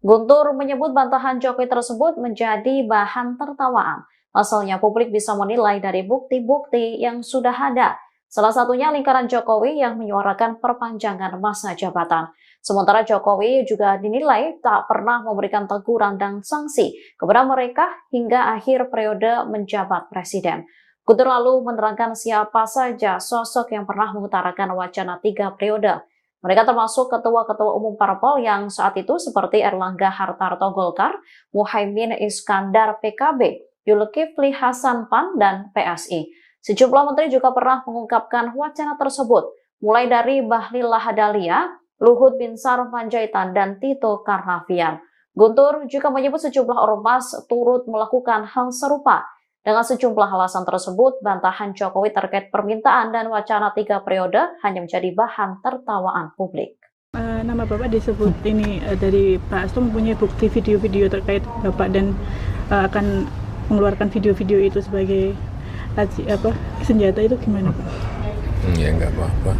Guntur menyebut bantahan Jokowi tersebut menjadi bahan tertawaan. Pasalnya publik bisa menilai dari bukti-bukti yang sudah ada. Salah satunya lingkaran Jokowi yang menyuarakan perpanjangan masa jabatan. Sementara Jokowi juga dinilai tak pernah memberikan teguran dan sanksi kepada mereka hingga akhir periode menjabat presiden. Guntur lalu menerangkan siapa saja sosok yang pernah mengutarakan wacana 3 periode. Mereka termasuk ketua-ketua umum parpol yang saat itu seperti Erlangga Hartarto Golkar, Muhaimin Iskandar PKB, Zulkifli Hasan PAN, dan PSI. Sejumlah menteri juga pernah mengungkapkan wacana tersebut, mulai dari Bahlil Lahadalia, Luhut Binsar Panjaitan, dan Tito Karnavian. Guntur juga menyebut sejumlah ormas turut melakukan hal serupa. Dengan sejumlah alasan tersebut, bantahan Jokowi terkait permintaan dan wacana 3 periode hanya menjadi bahan tertawaan publik. Nama Bapak disebut ini dari Pak Hasto mempunyai bukti video-video terkait Bapak dan akan mengeluarkan video-video itu sebagai senjata, itu gimana Pak? Ya nggak apa-apa.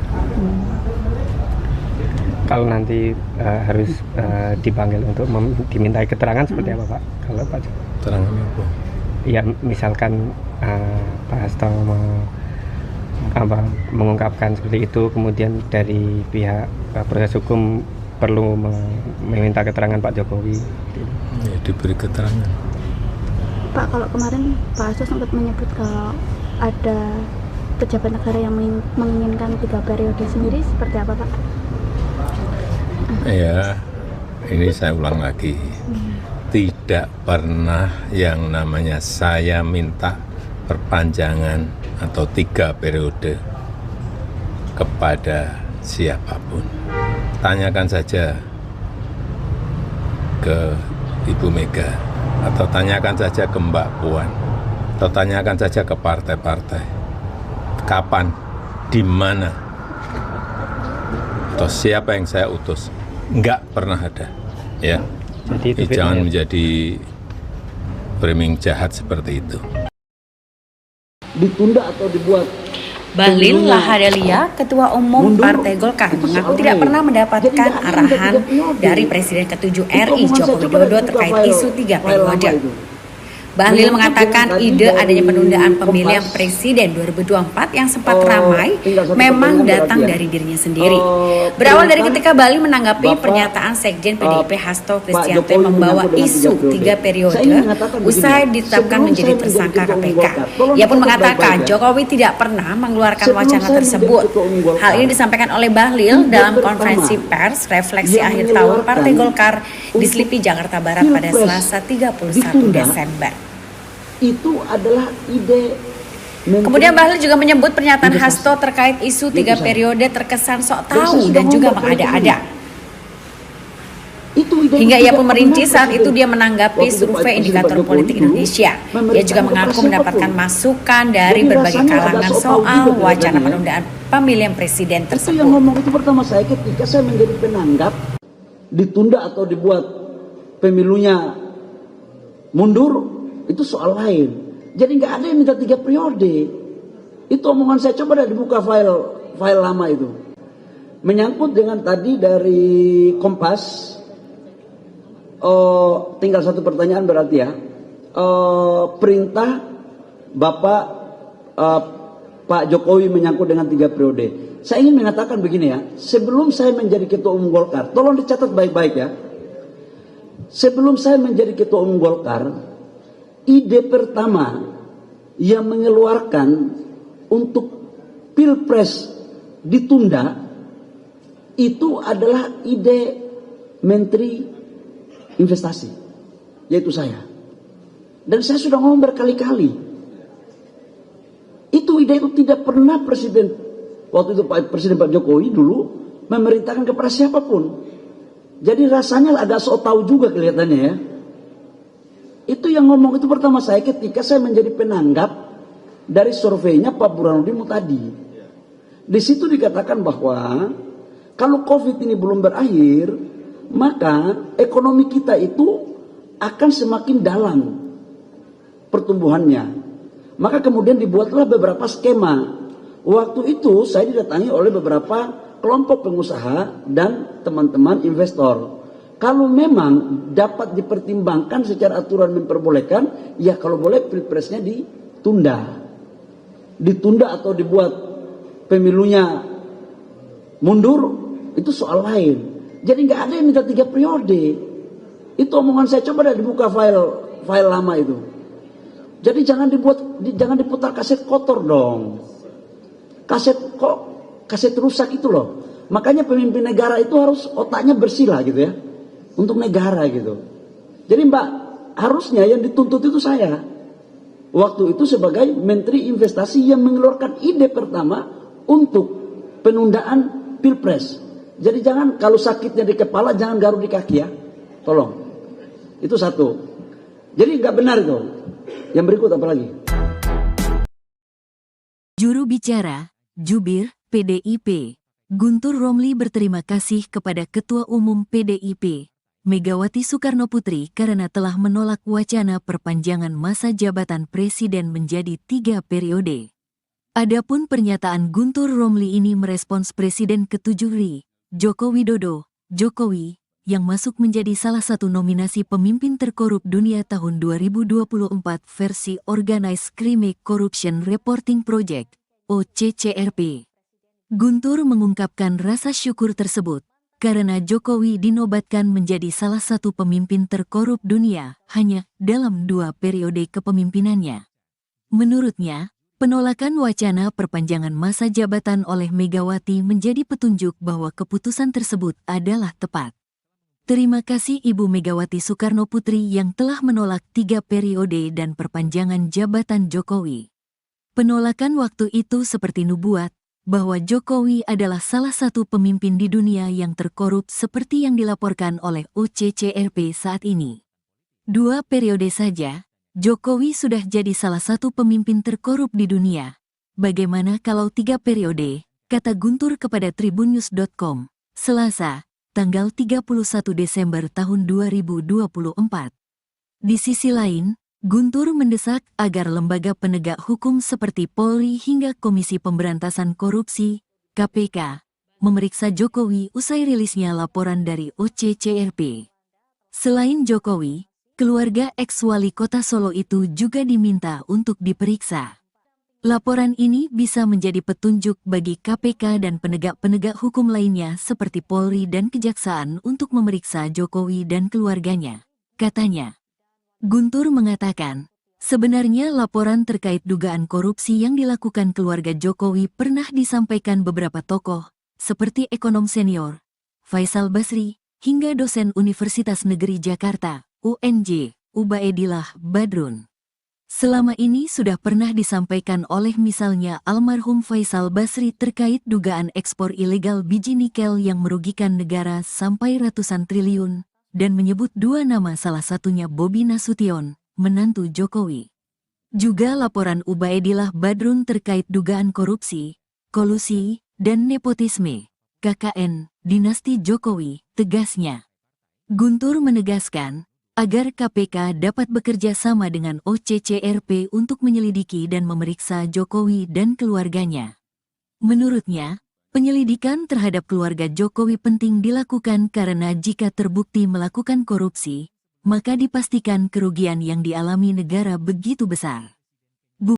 Kalau nanti harus dipanggil untuk dimintai keterangan seperti apa, Pak? Kalau Pak Keterangan apa? Ya misalkan Pak Hasto mengungkapkan seperti itu, kemudian dari pihak proses hukum perlu meminta keterangan Pak Jokowi. Ya diberi keterangan. Pak, kalau kemarin Pak Hasto sempat menyebut kalau ada pejabat negara yang menginginkan 3 periode sendiri, seperti apa Pak? Ya, ini saya ulang lagi. tidak pernah yang namanya saya minta perpanjangan atau 3 periode kepada siapapun. Tanyakan saja ke Ibu Mega, atau tanyakan saja ke Mbak Puan, atau tanyakan saja ke partai-partai. Kapan, di mana, atau siapa yang saya utus. Enggak pernah ada. Ya. Jadi jangan menjadi framing jahat seperti itu. Ditunda atau dibuat. Bahlil Lahadalia, Ketua Umum Partai Golkar, mengaku tidak pernah mendapatkan arahan dari Presiden ke-7 RI Joko Widodo terkait isu 3 periode. Bahlil mengatakan ide adanya penundaan pemilihan presiden 2024 yang sempat ramai memang datang dari dirinya sendiri. Berawal dari ketika Bahlil menanggapi pernyataan Sekjen PDIP Hasto Kristianto yang membawa isu 3 periode usai ditetapkan menjadi tersangka KPK. Ia pun mengatakan Jokowi tidak pernah mengeluarkan wacana tersebut. Hal ini disampaikan oleh Bahlil dalam konferensi pers refleksi akhir tahun Partai Golkar di Selipi, Jakarta Barat pada Selasa 31 Desember. Itu adalah ide. Kemudian Bahlil juga menyebut pernyataan Hasto terkait isu 3 periode terkesan sok tahu dan juga mengada-ada. Hingga ia pun merinci saat itu dia menanggapi survei indikator politik Indonesia. Ia juga mengaku mendapatkan masukan dari berbagai kalangan soal wacana penundaan pemilihan presiden tersebut. Itu yang ngomong itu pertama saya ketika saya menjadi penanggap ditunda atau dibuat pemilunya mundur. Itu soal lain. Jadi nggak ada yang minta 3 periode. Itu omongan saya, coba dah dibuka file lama itu. Menyangkut dengan tadi dari Kompas. Tinggal satu pertanyaan berarti ya. Perintah Bapak Pak Jokowi menyangkut dengan 3 periode. Saya ingin mengatakan begini ya. Sebelum saya menjadi Ketua Umum Golkar, tolong dicatat baik-baik ya. Sebelum saya menjadi Ketua Umum Golkar, ide pertama yang mengeluarkan untuk Pilpres ditunda itu adalah ide Menteri Investasi, yaitu saya. Dan saya sudah ngomong berkali-kali. Itu ide itu tidak pernah Presiden, waktu itu Presiden Pak Jokowi dulu memerintahkan kepada siapapun. Jadi rasanya agak sok tahu juga kelihatannya ya. Itu yang ngomong itu pertama saya ketika saya menjadi penanggap dari surveinya Pak Burhanuddin Muhtadi. Di situ dikatakan bahwa kalau COVID ini belum berakhir, maka ekonomi kita itu akan semakin dalam pertumbuhannya. Maka kemudian dibuatlah beberapa skema. Waktu itu saya didatangi oleh beberapa kelompok pengusaha dan teman-teman investor. Kalau memang dapat dipertimbangkan secara aturan memperbolehkan, ya kalau boleh pilpresnya ditunda. Ditunda atau dibuat pemilunya mundur, itu soal lain. Jadi nggak ada yang minta 3 periode. Itu omongan saya, coba dah dibuka file lama itu. Jadi jangan diputar kaset kotor dong. Kaset rusak itu loh. Makanya pemimpin negara itu harus otaknya bersih lah gitu ya. Untuk negara gitu. Jadi Mbak, harusnya yang dituntut itu saya. Waktu itu sebagai Menteri Investasi yang mengeluarkan ide pertama untuk penundaan Pilpres. Jadi jangan kalau sakitnya di kepala jangan garuk di kaki ya. Tolong. Itu satu. Jadi nggak benar itu. Yang berikut apa lagi? Juru bicara, Jubir, PDIP, Guntur Romli berterima kasih kepada Ketua Umum PDIP, Megawati Soekarnoputri karena telah menolak wacana perpanjangan masa jabatan Presiden menjadi 3 periode. Adapun pernyataan Guntur Romli ini merespons Presiden ke-7 RI, Joko Widodo, Jokowi, yang masuk menjadi salah satu nominasi pemimpin terkorup dunia tahun 2024 versi Organized Crime Corruption Reporting Project, OCCRP. Guntur mengungkapkan rasa syukur tersebut, karena Jokowi dinobatkan menjadi salah satu pemimpin terkorup dunia hanya dalam 2 periode kepemimpinannya. Menurutnya, penolakan wacana perpanjangan masa jabatan oleh Megawati menjadi petunjuk bahwa keputusan tersebut adalah tepat. Terima kasih Ibu Megawati Soekarno Putri yang telah menolak 3 periode dan perpanjangan jabatan Jokowi. Penolakan waktu itu seperti nubuat, bahwa Jokowi adalah salah satu pemimpin di dunia yang terkorup seperti yang dilaporkan oleh OCCRP saat ini. 2 periode saja, Jokowi sudah jadi salah satu pemimpin terkorup di dunia. Bagaimana kalau 3 periode, kata Guntur kepada tribunnews.com, Selasa, tanggal 31 Desember tahun 2024. Di sisi lain, Guntur mendesak agar lembaga penegak hukum seperti Polri hingga Komisi Pemberantasan Korupsi, KPK, memeriksa Jokowi usai rilisnya laporan dari OCCRP. Selain Jokowi, keluarga ex-wali kota Solo itu juga diminta untuk diperiksa. Laporan ini bisa menjadi petunjuk bagi KPK dan penegak-penegak hukum lainnya seperti Polri dan Kejaksaan untuk memeriksa Jokowi dan keluarganya, katanya. Guntur mengatakan, sebenarnya laporan terkait dugaan korupsi yang dilakukan keluarga Jokowi pernah disampaikan beberapa tokoh, seperti ekonom senior, Faisal Basri, hingga dosen Universitas Negeri Jakarta, UNJ, Ubaidillah Badrun. Selama ini sudah pernah disampaikan oleh misalnya almarhum Faisal Basri terkait dugaan ekspor ilegal biji nikel yang merugikan negara sampai ratusan triliun, dan menyebut 2 nama salah satunya Bobi Nasution, menantu Jokowi. Juga laporan Ubaidillah Badrun terkait dugaan korupsi, kolusi, dan nepotisme, KKN, dinasti Jokowi, tegasnya. Guntur menegaskan, agar KPK dapat bekerja sama dengan OCCRP untuk menyelidiki dan memeriksa Jokowi dan keluarganya. Menurutnya, penyelidikan terhadap keluarga Jokowi penting dilakukan karena jika terbukti melakukan korupsi, maka dipastikan kerugian yang dialami negara begitu besar.